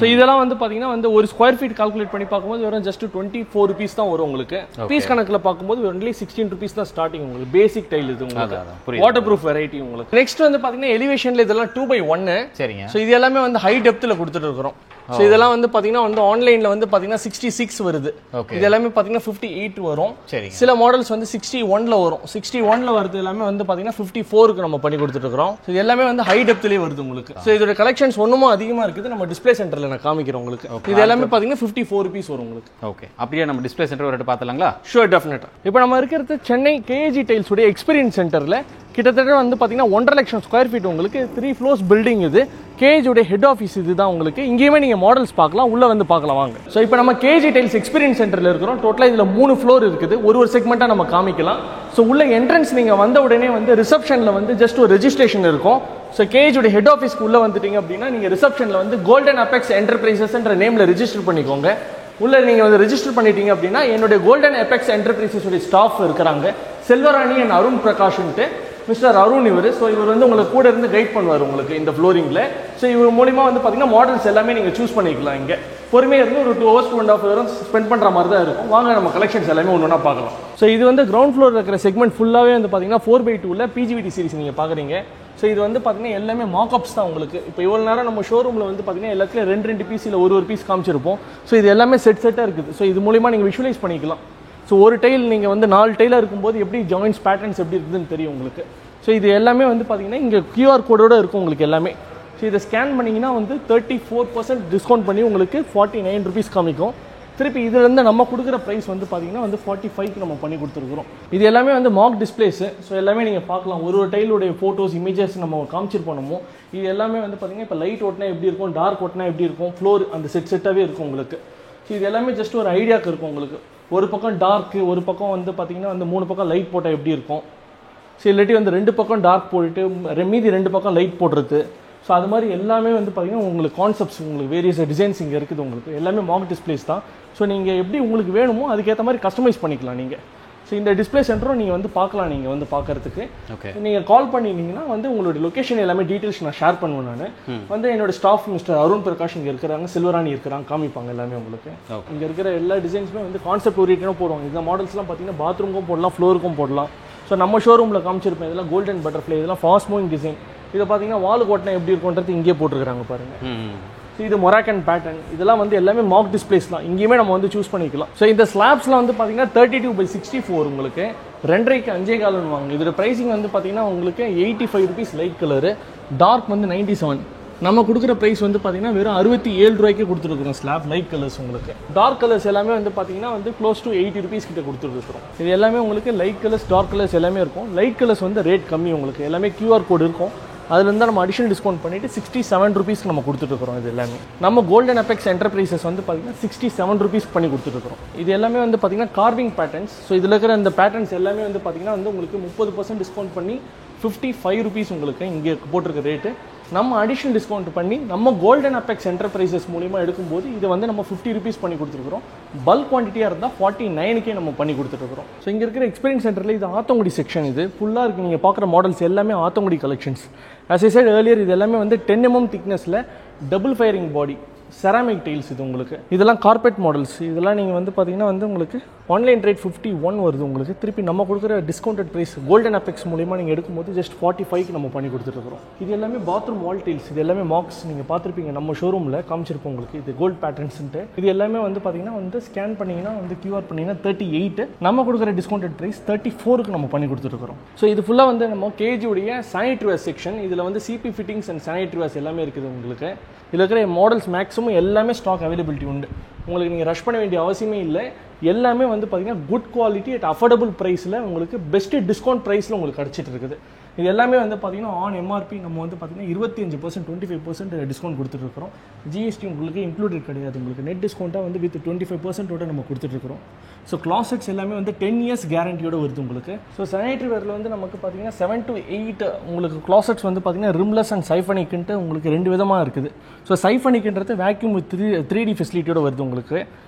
சோ இதெல்லாம் வந்து பாத்தீங்கன்னா வந்து ஒரு ஸ்கொயர் ஃபீட் கால்குலேட் பண்ணி பார்க்கும்போது வெறும் ஜஸ்ட் 24 ரூபீஸ் தான் வரும் உங்களுக்கு. பீஸ் கணக்குல பார்க்கும்போது ஒன்லி 16 ரூபீஸ் தான் ஸ்டார்டிங் உங்களுக்கு. பேசிக் டைல் இது உங்களுக்கு. வாட்டர் ப்ரூஃப் வெரைட்டி உங்களுக்கு. நெக்ஸ்ட் வந்து பாத்தீங்கன்னா எலிவேஷன்ல இதெல்லாம் 2/1. சரிங்க. சோ இது எல்லாமே வந்து ஹை டெப்த்ல கொடுத்துட்டு இருக்கோம். சோ இதெல்லாம் வந்து பாத்தீங்கன்னா வந்து ஆன்லைன்ல வந்து பாத்தீங்கன்னா 66 வருது. இது எல்லாமே பாத்தீங்கன்னா 58 வரும். சில மாடல்ஸ் வந்து 61ல வரும். 61ல வருது எல்லாமே வந்து பாத்தீங்கன்னா 54க்கு நம்ம பண்ணி கொடுத்துட்டு இருக்கோம். சோ இது எல்லாமே வந்து ஹை டெப்த்லயே வருது உங்களுக்கு. சோ இதோட கலெக்ஷன்ஸ் ஒண்ணுமே அதிகமா இருக்குது. நம்ம டிஸ்ப்ளே சென்டர்ல நான் காமிக்கிறேன் உங்களுக்கு. இது எல்லாமே பாத்தீங்கன்னா 54 ரூபீஸ் வரும் உங்களுக்கு. ஓகே. அப்படியே நம்ம டிஸ்ப்ளே சென்டர் வரட்டு பார்த்தலாங்களா? ஷூர், டெஃபினட்டா. இப்போ நம்ம இருக்கிறது சென்னை கேஏஜி டைல்ஸ் உடைய எக்ஸ்பீரியன்ஸ் சென்டர்ல. கிட்டத்தட்ட வந்து பாத்தீங்கன்னா 1.5 லட்சம் ஸ்கொயர் ஃபீட் உங்களுக்கு 3 ஃப்ளோர்ஸ் பில்டிங். இது கேஜோட ஹெட் ஆஃபீஸ் இதுதான் உங்களுக்கு. இங்கேயுமே நீங்க மாடல்ஸ் பார்க்கலாம், உள்ள வந்து பார்க்கலாம் வாங்க. ஸோ இப்போ நம்ம கேஜி டைல்ஸ் எக்ஸ்பீரியன்ஸ் சென்டர்ல இருக்கிறோம். டோட்டலாக இதுல 3 ஃப்ளோர் இருக்குது. ஒரு செக்மெண்டா நம்ம காமிக்கலாம். ஸோ உள்ள என்ட்ரன்ஸ் நீங்க வந்த உடனே வந்து ரிசப்ஷன்ல வந்து ஜஸ்ட் ஒரு ரெஜிஸ்ட்ரேஷன் இருக்கும். ஸோ கேஜோட ஹெட் ஆஃபீஸ்க்கு உள்ள வந்துட்டீங்க அப்படின்னா நீங்க ரிசப்ஷன்ல வந்து கோல்டன் அபெக்ஸ் என்டர்பிரைசஸ்ன்ற நேம்ல ரெஜிஸ்டர் பண்ணிக்கோங்க. உள்ள நீங்க வந்து ரெஜிஸ்டர் பண்ணிட்டீங்க அப்படின்னா என்னுடைய கோல்டன் அபெக்ஸ் என்டர்பிரைசஸ் உடைய ஸ்டாஃப் இருக்கிறாங்க. செல்வராணி அண்ட் அருண் பிரகாஷ்ன்ட்டு மிஸ்டர் அருண் இவர். ஸோ இவர் வந்து உங்களுக்கு கூட இருந்து கைட் பண்ணுவார் உங்களுக்கு இந்த ஃப்ளோரிங்ல. ஸோ இவர் மூலியமா வந்து பாத்தீங்கன்னா மாடல்ஸ் எல்லாமே நீங்க சூஸ் பண்ணிக்கலாம். இங்க பொறுமையாக இருந்து ஒரு 2 hours 2.5 hours ஸ்பெண்ட் பண்ற மாதிரி தான் இருக்கும். வாங்க நம்ம கலெக்ஷன்ஸ் எல்லாமே ஒன்றா பார்க்கலாம். ஸோ இது வந்து கிரவுண்ட் ஃப்ளோர் இருக்கிற செக்மெண்ட் ஃபுல்லாவே வந்து பாத்தீங்கன்னா 4/2ல பிஜிவிடி சீரிஸ் நீங்க பாக்குறீங்க. ஸோ இது வந்து பாத்தீங்கன்னா எல்லாமே மாக்அப்ஸ் தான் உங்களுக்கு. இப்போ இவ்வளவு நேரம் நம்ம ஷோரூம்ல வந்து பாத்தீங்கன்னா எல்லாத்துலயும் 2 பீஸ் இல்ல ஒரு பீஸ் காமிச்சிருப்போம். ஸோ இது எல்லாமே செட்டா இருக்குது. ஸோ இது மூலியமா நீங்க விஷுவலைஸ் பண்ணிக்கலாம். ஸோ ஒரு டைல் நீங்க வந்து 4 டைலாக இருக்கும்போது எப்படி ஜாயின்ஸ் பேட்டர்ன்ஸ் எப்படி இருக்குதுன்னு தெரியும் உங்களுக்கு. ஸோ இது எல்லாமே வந்து பார்த்தீங்கன்னா இங்கே QR கோடோட இருக்கும் உங்களுக்கு எல்லாமே. ஸோ இதை ஸ்கேன் பண்ணிங்கன்னா வந்து 34% டிஸ்கவுண்ட் பண்ணி உங்களுக்கு 49 ரூபீஸ் காமிக்கும். திருப்பி இதுலேருந்து நம்ம கொடுக்குற ப்ரைஸ் வந்து பார்த்தீங்கன்னா வந்து 45க்கு நம்ம பண்ணி கொடுத்துருக்குறோம். இது எல்லாமே வந்து மாக் டிஸ்பிளேஸ். ஸோ எல்லாமே நீங்கள் பார்க்கலாம். ஒரு டைலுடைய ஃபோட்டோஸ் இமேஜஸ் நம்ம காமிச்சிருப்போம். இது எல்லாமே வந்து பார்த்தீங்கன்னா இப்போ லைட் ஓட்டினா எப்படி இருக்கும், டார்க் ஓட்டினா எப்படி இருக்கும், ஃப்ளோர் அந்த செட்டாகவே இருக்கும் உங்களுக்கு. ஸோ இது எல்லாமே ஜஸ்ட் ஒரு ஐடியாவுக்கு இருக்கும் உங்களுக்கு. ஒரு பக்கம் டார்க்கு, ஒரு பக்கம் வந்து பார்த்தீங்கன்னா வந்து 3 பக்கம் லைட் போட்டால் எப்படி இருக்கும். ஸோ இல்லாட்டி வந்து 2 பக்கம் டார்க் போட்டுட்டு மீதி 2 பக்கம் லைட் போடுறது. ஸோ அது மாதிரி எல்லாமே வந்து பார்த்தீங்கன்னா உங்களுக்கு கான்செப்ட்ஸ் உங்களுக்கு வேரியஸ் டிசைன்ஸ் இங்கே இருக்குது உங்களுக்கு. எல்லாமே மாக் டிஸ்பிளேஸ் தான். ஸோ நீங்கள் எப்படி உங்களுக்கு வேணுமோ அதுக்கேற்ற மாதிரி கஸ்டமைஸ் பண்ணிக்கலாம் நீங்கள். ஸோ இந்த டிஸ்பிளே சென்டரும் நீங்கள் வந்து பார்க்கலாம். நீங்கள் வந்து பார்க்கறதுக்கு நீங்கள் கால் பண்ணிட்டீங்கன்னா வந்து உங்களுடைய லொக்கேஷன் எல்லாமே டீட்டெயில்ஸ் நான் ஷேர் பண்ணுவேன். நான் வந்து என்னோட ஸ்டாஃப் மிஸ்டர் அருண் பிரகாஷ் இங்கே இருக்கிறாங்க, செல்வராணி இருக்கிறாங்க, காமிப்பாங்க எல்லாமே உங்களுக்கு. இங்கே இருக்கிற எல்லா டிசைன்ஸுமே வந்து கான்செப்ட் ஓரியன்டாக போடுவாங்க. இந்த மாடல்ஸ்லாம் பார்த்தீங்கன்னா பாத்ரூமுக்கும் போடலாம், ஃப்ளோருக்கும் போடலாம். ஸோ நம்ம ஷோரூமில் காமிச்சிருப்பேன். இதெல்லாம் கோல்டன் பட்டர்ஃப்ளை, இதெல்லாம் ஃபாஸ்ட் மூவிங் டிசைன். இதை பார்த்தீங்கன்னா வால் கோட்டினா எப்படி இருக்கும்ன்றது இங்கே போட்டுருக்காங்க பாருங்கள். இது மொராக்கன் பேட்டர்ன், இதெல்லாம் வந்து எல்லாமே மார்க் டிஸ்பிளேஸ் தான், இங்கேயுமே நம்ம வந்து சூஸ் பண்ணிக்கலாம். ஸோ இந்த ஸ்லாப்ஸ்லாம் வந்து பார்த்தீங்கன்னா 32/64 உங்களுக்கு 2.5 5.4 வாங்க. இதோட ப்ரைஸிங் வந்து பார்த்தீங்கன்னா உங்களுக்கு 85 rupees லைட் கலரு, டார்க் வந்து 97. நம்ம கொடுக்குற ப்ரைஸ் வந்து பார்த்தீங்கன்னா வெறும் 67 ரூபாய்க்கு கொடுத்துருக்குறோம் ஸ்லாப் லைட் கலர்ஸ். உங்களுக்கு டார்க் கலர்ஸ் எல்லாமே வந்து பார்த்தீங்கன்னா வந்து க்ளோஸ் டு 80 rupees கிட்ட கொடுத்துருக்குறோம். இது எல்லாமே உங்களுக்கு லைட் கலர்ஸ் டார்க் கலர்ஸ் எல்லாமே இருக்கும். லைட் கலர்ஸ் வந்து ரேட் கம்மி, உங்களுக்கு எல்லாமே QR கோட் இருக்கும், அதுலேருந்து நம்ம அடிஷனல் டிஸ்கவுண்ட் பண்ணிவிட்டு 67 rupeesக்கு நம்ம கொடுத்துட்ருக்கோம். இது எல்லாமே நம்ம கோல்டன் அபெக்ஸ் என்டர்பிரைசஸ் வந்து பார்த்தீங்கன்னா 67 rupees பண்ணி கொடுத்துட்ருக்கோம். இது எல்லாமே வந்து பார்த்தீங்கன்னா கார்விங் பேட்டர்ன்ஸ். ஸோ இதில் இருக்கிற இந்த பேட்டர்ன்ஸ் எல்லாமே வந்து பார்த்தீங்கன்னா வந்து உங்களுக்கு 30% டிஸ்கவுண்ட் பண்ணி 55 rupees உங்களுக்கு இங்கே போட்டிருக்க ரேட்டு. நம்ம அடிஷனல் டிஸ்கவுண்ட் பண்ணி நம்ம கோல்டன் அபெக்ஸ் என்டர்பிரைசஸ் மூலிமா எடுக்கும்போது இது வந்து நம்ம 50 rupees பண்ணி கொடுத்துருக்குறோம். பல்க் குவான்டிட்டியாக இருந்தால் 49க்கே நம்ம பண்ணி கொடுத்துட்ருக்குறோம். ஸோ இங்கே இருக்கிற எக்ஸ்பீரியன்ஸ் சென்டரில் இது ஆத்தங்குடி செக்ஷன், இது ஃபுல்லாக இருக்குது. நீங்கள் பார்க்குற மாடல்ஸ் எல்லாமே Athangudi collections. as I said earlier, இது எல்லாமே வந்து 10 mm திக்னஸில் டபுள் ஃபயரிங் பாடி செராமிக் டைல்ஸ். இது உங்களுக்கு இதெல்லாம் கார்பெட் மாடல்ஸ். இதெல்லாம் நீங்கள் வந்து பார்த்தீங்கன்னா வந்து உங்களுக்கு ஆன்லைன் ரேட் 51 வருது. உங்களுக்கு திருப்பி நம்ம கொடுக்குற டிஸ்கவுண்டட் ப்ரைஸ் கோல்டன் அபெக்ஸ் மூலிமா நீங்கள் எடுக்கும்போது ஜஸ்ட் 45க்கு நம்ம பண்ணி கொடுத்துட்ருக்கோம். இது எல்லாமே பாத்ரூம் வால் டைல்ஸ். இது எல்லாமே மார்க்ஸ் நீங்கள் பார்த்துருப்பீங்க, நம்ம ஷோரூமில் காமிச்சிருப்போம் உங்களுக்கு. இது கோல்ட் பேட்டர்ன்ஸ்ன்ட்டு இது எல்லாமே வந்து பார்த்தீங்கன்னா வந்து ஸ்கேன் பண்ணிங்கன்னா வந்து QR பண்ணிங்கன்னா 38, நம்ம கொடுக்குற டிஸ்கவுண்டட் ப்ரைஸ் 34க்கு நம்ம பண்ணி கொடுத்துருக்கோம். ஸோ இது ஃபுல்லாக வந்து நம்ம கேஜியுடைய சானிட்டரி வேர் செக்ஷன். இதில் வந்து CP fittings and sanitary verse எல்லாமே இருக்குது உங்களுக்கு. இதில் இருக்கிற மாடல்ஸ் மேக்ஸிமம் எல்லாமே ஸ்டாக் அவைலபிலிட்டி உண்டு. உங்களுக்கு நீங்கள் ரஷ் பண்ண வேண்டிய அவசியமே இல்லை. எல்லாமே வந்து பார்த்தீங்கன்னா குட் குவாலிட்டி அட் அஃபோர்டபுள் ப்ரைஸில் உங்களுக்கு பெஸ்ட்டு டிஸ்கவுண்ட் ப்ரைஸில் உங்களுக்கு கிடச்சிட்டு இருக்குது. இது எல்லாமே வந்து பார்த்தீங்கன்னா ஆன் MRP நம்ம வந்து பார்த்தீங்கன்னா 25% 25% டிஸ்கவுண்ட் கொடுத்துட்ருக்கோம். GST உங்களுக்கு இன்க்ளூடட் கிடையாது. உங்களுக்கு நெட் டிஸ்கவுண்ட்டாக வந்து வித் 25% நம்ம கொடுத்துட்ருக்கோம். ஸோ கிளாசெட்ஸ் எல்லாமே வந்து 10 years கேரண்டியோட வருது உங்களுக்கு. ஸோ சானிட்டரி வேரில் வந்து நமக்கு பார்த்தீங்கன்னா 7 to 8 உங்களுக்கு கிளாசெட்ஸ் வந்து பார்த்தீங்கன்னா ரிம்லெஸ் அண்ட் சைஃபனிக்ன்ட்டு உங்களுக்கு 2 விதமாக இருக்குது. ஸோ சைஃபனிக்ன்றது வேக்யூம் வித் 3D ஃபெசிலிட்டியோட வருது உங்களுக்கு.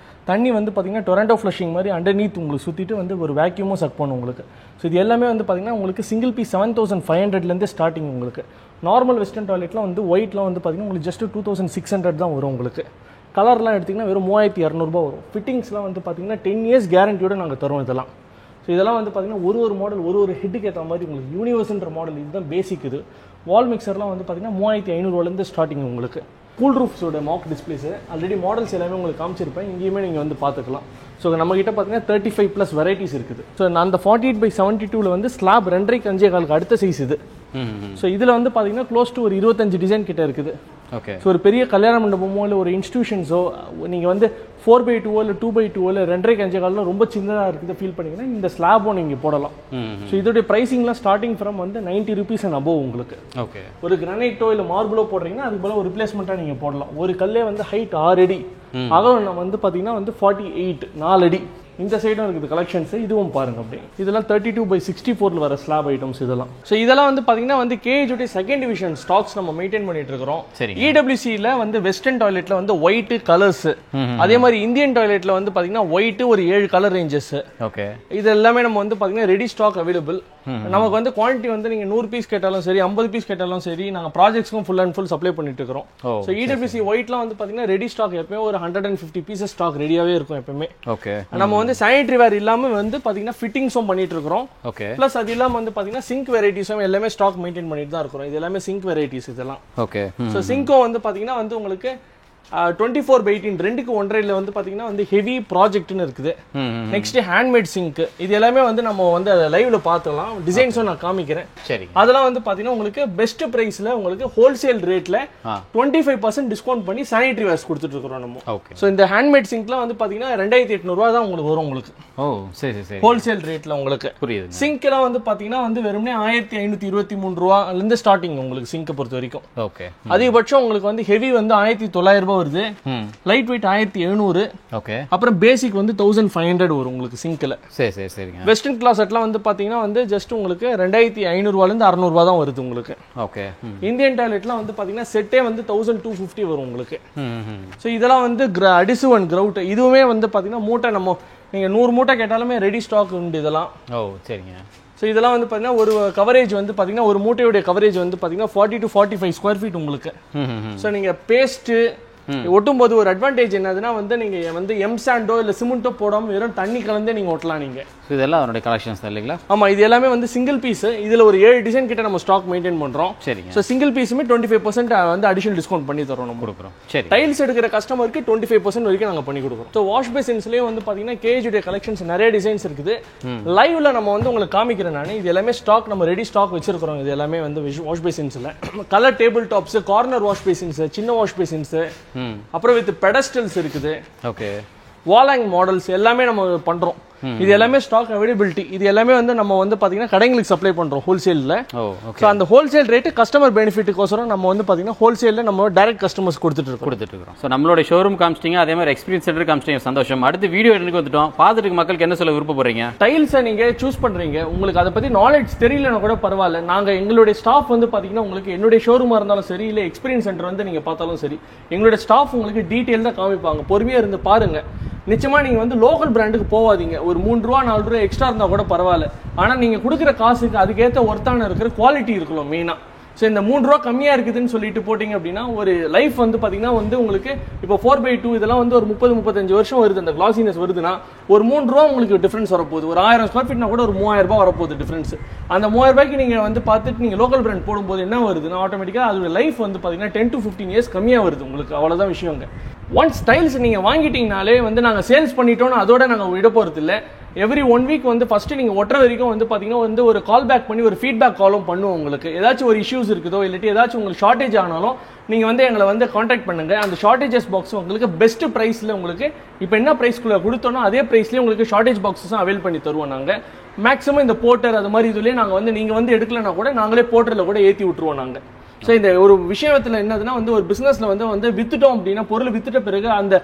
தண்ணி வந்து பார்த்தீங்கன்னா டொரண்டோ ஃப்ளஷிங் மாதிரி அண்டர்நீத் உங்களுக்கு சுற்றிட்டு வந்து ஒரு வேக்யூமும் சக் பண்ணும் உங்களுக்கு. ஸோ இது எல்லாமே வந்து பார்த்தீங்கன்னா உங்களுக்கு சிங்கிள் பீஸ் 7500 ஸ்டார்டிங் உங்களுக்கு. நார்மல் வெஸ்டர்ன் டாய்லெட்லாம் வந்து ஒயிட்லாம் வந்து பார்த்தீங்கன்னா உங்களுக்கு ஜஸ்ட் 2600 தான் வரும் உங்களுக்கு. கலர்லாம் எடுத்திங்கன்னா வெறும் 3200 வரும். ஃபிட்டிங்ஸ்லாம் வந்து பார்த்தீங்கன்னா 10 years கேரண்டியோட நாங்கள் தரோம் இதெல்லாம். ஸோ இதெல்லாம் வந்து பார்த்தீங்கன்னா ஒரு மாடல் ஒரு ஹெட்டுக்கு ஏற்ற மாதிரி உங்களுக்கு யூனிவர்ஸ்ன்ற மாடல் இதுதான் பேசிக். இது வால் மிக்சர்லாம் வந்து பார்த்தீங்கன்னா 3500 ஸ்டார்டிங் உங்களுக்கு. கூல் ரூஃப்ஸோட மார்க் டிஸ்பிளேஸ் ஆல்ரெடி மாடல்ஸ் எல்லாமே உங்களுக்கு காமிச்சிருப்பேன், இங்கேயுமே நீங்கள் வந்து பார்த்துக்கலாம். ஸோ நம்மகிட்ட பார்த்தீங்கன்னா 35+ வெரைட்டிஸ் இருக்குது. ஸோ அந்த 48/72 வந்து ஸ்லாப் 2.5 5.4 அடுத்த சைஸ் இது. ஸோ இதில் வந்து பார்த்தீங்கன்னா க்ளோஸ் டு ஒரு 25 டிசைன் கிட்ட இருக்குது. ஓகே. ஸோ ஒரு பெரிய கல்யாண மண்டபமோ இல்லை ஒரு இன்ஸ்டியூஷன்ஸோ நீங்கள் வந்து 4/2 இல்லை 2/2 இல்லை 2.5 5.4 ரொம்ப சின்னதாக இருக்குது ஃபீல் பண்ணிங்கன்னா இந்த ஸ்லாபும் நீங்கள் போடலாம். ஸோ இதோடைய ப்ரைஸிங்லாம் ஸ்டார்டிங் ஃப்ரம் வந்து 90 rupees and above உங்களுக்கு. ஓகே. ஒரு கிரானைட்டோ இல்லை மார்பிளோ போடுறீங்கன்னா அதுக்கு போல ஒரு ரிப்ளேஸ்மெண்ட்டாக நீங்கள் போடலாம். ஒரு கல்லே வந்து ஹைட் 6 அடி, அகலம் நம்ம வந்து பார்த்தீங்கன்னா வந்து 48 4 அடி. இந்த சைடும் இருக்குது கலெக்ஷன்ஸ், இதுவும் பாருங்க. அப்படி இதெல்லாம் 32/64 வர ஸ்லாப் ஐட்டம்ஸ் இதெல்லாம். ஸோ இதெல்லாம் வந்து பார்த்தீங்கன்னா வந்து கேஜுடைய செகண்ட் டிவிஷன் ஸ்டாக்ஸ் நம்ம மெயின்டைன் பண்ணிட்டு இருக்கிறோம். EWCல வந்து வெஸ்டர்ன் டாய்லெட்ல வந்து ஒயிட் கலர்ஸ், அதே மாதிரி இந்தியன் டாய்லெட்ல வந்து பார்த்தீங்கன்னா ஒயிட் ஒரு 7 கலர் ரேஞ்சஸ். ஓகே. இது எல்லாமே நம்ம வந்து பார்த்தீங்கன்னா ரெடி ஸ்டாக் அவைலபிள். நமக்கு வந்து குவான்டிட்டி வந்து நீங்க 100 பீஸ் கேட்டாலும் சரி 50 பீஸ் கேட்டாலும் சரி நாங்க ப்ராஜெக்ட்ஸ்க்கும் ஃபுல் அண்ட் ஃபுல் சப்ளை பண்ணிட்டு இருக்கிறோம். ஸோ EWC ஒயிட்லாம் வந்து பார்த்தீங்கன்னா ரெடி ஸ்டாக் எப்பவுமே ஒரு 150 பீசஸ் ஸ்டாக் ரெடியாவே இருக்கும் எப்பவுமே. ஓகே. நம்ம வந்து சானிட்டரி வேர் இல்லாம வந்து பாத்தீங்கன்னா ஃபிட்டிங்ஸும் பண்ணிட்டு இருக்கோம். ஓகே. பிளஸ் அது இல்லாம வந்து பாத்தீங்கன்னா சிங்க் வெரைட்டிஸும் எல்லாமே ஸ்டாக் மெயின்டைன் பண்ணிட்டு தான் இருக்கிறோம். இது எல்லாமே சிங்க் வெரைட்டிஸ் இதெல்லாம். ஓகே. ஸோ சிங்க்கும் வந்து பாத்தீங்கன்னா வந்து உங்களுக்கு 24/18 2க்கு 1.5 வந்து பாத்தீங்கன்னா வந்து ஹெவி ப்ராஜெக்ட்னு இருக்குது. நெக்ஸ்ட் ஹேண்ட்மேட் சிங்க், இது எல்லாமே வந்து நம்ம வந்து லைவ்ல பார்த்துக்கலாம். டிசைன்ஸும் நான் காமிக்கிறேன். சரி. அதெல்லாம் வந்து பாத்தீங்கன்னா உங்களுக்கு பெஸ்ட் பிரைஸ்ல உங்களுக்கு ஹோல்சேல் ரேட்ல 25% டிஸ்கவுண்ட் பண்ணி சானிட்டரி வேர்ஸ் கொடுத்துட்டு இருக்கோம் நம்ம. ஓகே. ஸோ இந்த ஹேண்ட்மேட் சிங்க்லாம் வந்து பாத்தீங்கன்னா 2800 தான் உங்களுக்கு வரும் உங்களுக்கு. ஓ சரி சரி. ஹோல்சேல் ரேட்ல உங்களுக்கு புரியுது. சிங்க் எல்லாம் வந்து பாத்தீங்கன்னா வந்து வெறுமனே 1523 இருந்து ஸ்டார்டிங் உங்களுக்கு சிங்க் பொறுத்த வரைக்கும். ஓகே. அதிகபட்சம் உங்களுக்கு வந்து ஹெவி வந்து 1900 வருது, லைட் வெயிட் 1700. ஓகே. அப்புறம் பேசிக் வந்து 1500 வரும் உங்களுக்கு சிங்க்ல. சரி சரி சரிங்க. வெஸ்டர்ன் கிளாசெட்லாம் வந்து பாத்தீங்கன்னா வந்து ஜஸ்ட் உங்களுக்கு 2500 இருந்து 600 தான் வருது உங்களுக்கு. ஓகே. இந்தியன் டாய்லெட்லாம் வந்து பாத்தீங்கன்னா செட்டே வந்து 1250 வரும் உங்களுக்கு. சோ இதெல்லாம் வந்து அடிசிவ் அண்ட் கிரவுட், இதுவுமே வந்து பாத்தீங்கன்னா மூட்டை நம்ம நீங்க 100 மூட்டை கேட்டாலுமே ரெடி ஸ்டாக் உண்டு இதெல்லாம். ஓ சரிங்க. ஸோ இதெல்லாம் வந்து பார்த்தீங்கன்னா ஒரு கவரேஜ் வந்து பார்த்தீங்கன்னா ஒரு மூட்டையுடைய கவரேஜ் வந்து பார்த்தீங்கன்னா 40 to 45 ஸ்கொயர் ஃபீட் உங்களுக்கு. ஸோ நீங்கள் பேஸ்ட்டு ஒட்டும் போது ஒரு அட்வான்டேஜ் என்னதுன்னா வந்து நீங்க வந்து எம் சாண்டோ இல்ல சிமெண்டோ போடாம வெறும் தண்ணி கலந்தே நீங்க ஒட்டலாம் நீங்க. இதெல்லாம் அதனுடைய கலெக்ஷன்ஸ் இல்லைங்களா? ஆமா, இது எல்லாமே வந்து சிங்கிள் பீஸ். இதுல ஒரு 7 டிசைன் கிட்ட நம்ம ஸ்டாக் மெயின்டைன் பண்றோம். சரிங்க. சோ சிங்கிள் பீஸுமே 25% வந்து அடிஷனல் டிஸ்கவுண்ட் பண்ணி தரோம் நம்ம கொடுக்குறோம். சரி. டைல்ஸ் எடுக்கிற கஸ்டமருக்கு 25% வரைக்கும் நாங்க பண்ணி கொடுக்குறோம். ஸோ வாஷ் பேசின்ஸ்லயே வந்து பாத்தீங்கன்னா கேஜ் உடைய கலெக்ஷன்ஸ் நிறைய டிசைன்ஸ் இருக்குது. லைவ்ல நம்ம வந்து உங்களுக்கு காமிக்கிறேன் நான். இது எல்லாமே ஸ்டாக் நம்ம ரெடி ஸ்டாக் வச்சிருக்கிறோம். இது எல்லாமே வந்து வாஷ் பேசின்ஸ்ல colour table tops, corner wash basins, சின்ன வாஷ் பேசின்ஸ், அப்புறம் வித் பெடஸ்டல்ஸ் இருக்குது. ஓகே, வாலாங் மாடல்ஸ் எல்லாமே நம்ம பண்றோம். இது எல்லாமே ஸ்டாக் அவைலபிலிட்டி. இது எல்லாமே வந்து நம்ம வந்து பாத்தீங்கன்னா கடைங்களுக்கு சப்ளை பண்றோம் ஹோல்சேல்ல. சோ அந்த ஹோல்சேல் ரேட் கஸ்டமர் பெனிஃபிட்டுக்கோசரம் நம்ம வந்து பாத்தீங்கன்னா ஹோல்சேல்ல நம்ம டைரக்ட் கஸ்டமர்ஸ் கொடுத்துட்டு இருக்கோம். சோ நம்மளோட ஷோரூம் காமிச்சிட்டீங்க, அதே மாதிரி எக்ஸ்பீரியன்ஸ் சென்டர் காமிச்சிட்டீங்க, சந்தோஷம். அடுத்து வீடியோ எடுக்க வந்துட்டோம். பார்த்துட்டு மக்களுக்கு என்ன சொல்ல விருப்பப்படுறீங்க? டைல்ஸை நீங்க சூஸ் பண்றீங்க, உங்களுக்கு அதை பத்தி நாலேஜ் தெரியலன்னா கூட பரவாயில்ல. நாங்க எங்களுடைய ஸ்டாஃப் வந்து பாத்தீங்கன்னா உங்களுக்கு என்னுடைய ஷோரூமா இருந்தாலும் சரி, இல்ல எக்ஸ்பீரியன்ஸ் சென்டர் வந்து நீங்க பார்த்தாலும் சரி, எங்களுடைய ஸ்டாஃப் உங்களுக்கு டீடைல் தான் காமிப்பாங்க. பொறுமையா இருந்து பாருங்க. நிச்சயமா நீங்க வந்து லோக்கல் பிராண்டுக்கு போவாதீங்க. ஒரு 3 ரூபா 4 ரூபா எக்ஸ்ட்ரா இருந்தா கூட பரவாயில்ல. ஆனா நீங்க கொடுக்குற காசுக்கு அதுக்கேற்ற ஒர்த்தான இருக்கிற குவாலிட்டி இருக்கணும் மெயினா. ஸோ இந்த 3 ரூபா கம்மியா இருக்குதுன்னு சொல்லிட்டு போட்டீங்க அப்படின்னா ஒரு லைஃப் வந்து பாத்தீங்கன்னா வந்து உங்களுக்கு இப்போ 4x2 இதெல்லாம் வந்து ஒரு 30-35 வருஷம் வருது. அந்த கிளாசினஸ் வருதுன்னா ஒரு 3 ரூபா உங்களுக்கு டிஃபரன்ஸ் வரப்போகுது. ஒரு 1000 ஸ்கொயர் ஃபீட்னா கூட ஒரு 3000 ரூபாய் வரப்போகுது டிஃபரன்ஸ். அந்த 3000 ரூபாய்க்கு நீங்க வந்து பார்த்துட்டு நீங்க லோக்கல் பிராண்ட் போடும்போது என்ன வருதுன்னா ஆட்டோமேட்டிக்கா அதோட லைஃப் வந்து பாத்தீங்கன்னா 10 to 15 இயர்ஸ் கம்மியா வருது உங்களுக்கு. அவ்வளவுதான் விஷயங்க. ஒன்ஸ் டைல்ஸ் நீங்க வாங்கிட்டீங்கனாலே வந்து நாங்க சேல்ஸ் பண்ணிட்டோம்னு அதோட நாங்க விட போறது இல்லை. எவ்ரி 1 வீக் வந்து ஃபர்ஸ்ட் நீங்க ஒட்டுற வரைக்கும் வந்து பாத்தீங்கன்னா வந்து ஒரு கால் பேக் பண்ணி ஒரு ஃபீட்பேக் காலும் பண்ணுவோம். உங்களுக்கு ஏதாச்சும் ஒரு இஷ்யூஸ் இருக்குதோ இல்லாட்டி ஏதாச்சும் உங்களுக்கு ஷார்டேஜ் ஆனாலும் நீங்க வந்து எங்களை வந்து கான்டாக்ட் பண்ணுங்க. அந்த ஷார்டேஜஸ் பாக்ஸ் உங்களுக்கு பெஸ்ட் பிரைஸ்ல உங்களுக்கு இப்போ என்ன பிரைஸ்க்குள்ள கொடுத்தோம்னா அதே பிரைஸ்லயே உங்களுக்கு ஷார்டேஜ் பாக்ஸஸ் அவைல் பண்ணி தருவோம் நாங்க. மேக்ஸிமம் இந்த போர்ட்டர் அது மாதிரி இதுலயே நாங்க வந்து நீங்க வந்து எடுக்கலன்னா கூட நாங்களே போர்ட்டர்ல கூட ஏற்றி விட்டுருவோம் நாங்க. ஸோ இந்த ஒரு விஷயத்துல என்னதுன்னா வந்து ஒரு பிசினஸ்ல வந்து வித்துட்டோம் அப்படின்னா பொருள் வித்துட்ட பிறகு அந்த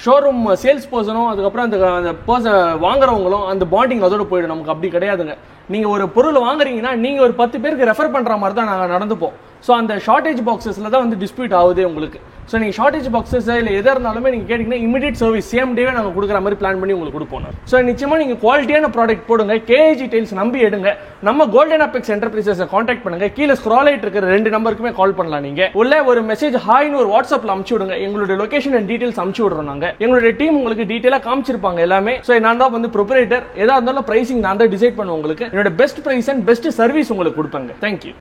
ஷோரூம் சேல்ஸ் பர்சனும் அதுக்கப்புறம் அந்த பர்சன் வாங்குறவங்களும் அந்த பாண்டிங் அதோட போயிடும். நமக்கு அப்படி கிடையாதுங்க. நீங்க ஒரு பொருள் வாங்குறீங்கன்னா நீங்க ஒரு 10 பேருக்கு ரெஃபர் பண்ற மாதிரி தான் நாங்கள் நடந்துப்போம். ஸோ அந்த ஷார்டேஜ் பாக்ஸஸ்ல தான் வந்து டிஸ்பியூட் ஆகுது உங்களுக்கு. ஸோ நீங்கள் ஷார்டேஜ் பாக்ஸஸ் இல்லை எதாக இருந்தாலுமே நீங்கள் கேட்டிங்கன்னா இமீடியட் சர்வீஸ் சேம் டேவே நாங்கள் கொடுக்குற மாதிரி பிளான் பண்ணி உங்களுக்கு கொடுப்போம். ஸோ நிச்சயமாக நீங்கள் குவாலிட்டியான ப்ராடக்ட் போடுங்க. கேஏஜி டைல்ஸ் நம்பி எடுங்க. நம்ம கோல்டன் அபெக்ஸ் என்டர்பிரைசஸை கான்டாக்ட் பண்ணுங்க. கீழே ஸ்க்ரால் ஆயிட்டு இருக்கிற 2 நம்பருக்குமே கால் பண்ணலாம். நீங்க உள்ள ஒரு மெசேஜ் ஹாய்னு ஒரு வாட்ஸ்அப்ல அனுப்பிச்சு விடுங்க. எங்களுடைய லொகேஷன் அண்ட் டீடைல்ஸ் அனுப்பிச்சு விடுறோம் நாங்க. எங்களுடைய டீம் உங்களுக்கு டீடைலா காமிச்சிருப்பாங்க எல்லாமே. ஸோ நான் தான் வந்து ப்ரொப்ரைட்டர். எதா இருந்தாலும் பிரைசிங் நான் தான் டிசைட் பண்ணுவேன். உங்களுக்கு என்னோட best price and best service உங்களுக்கு கொடுப்பாங்க. தேங்க்யூ.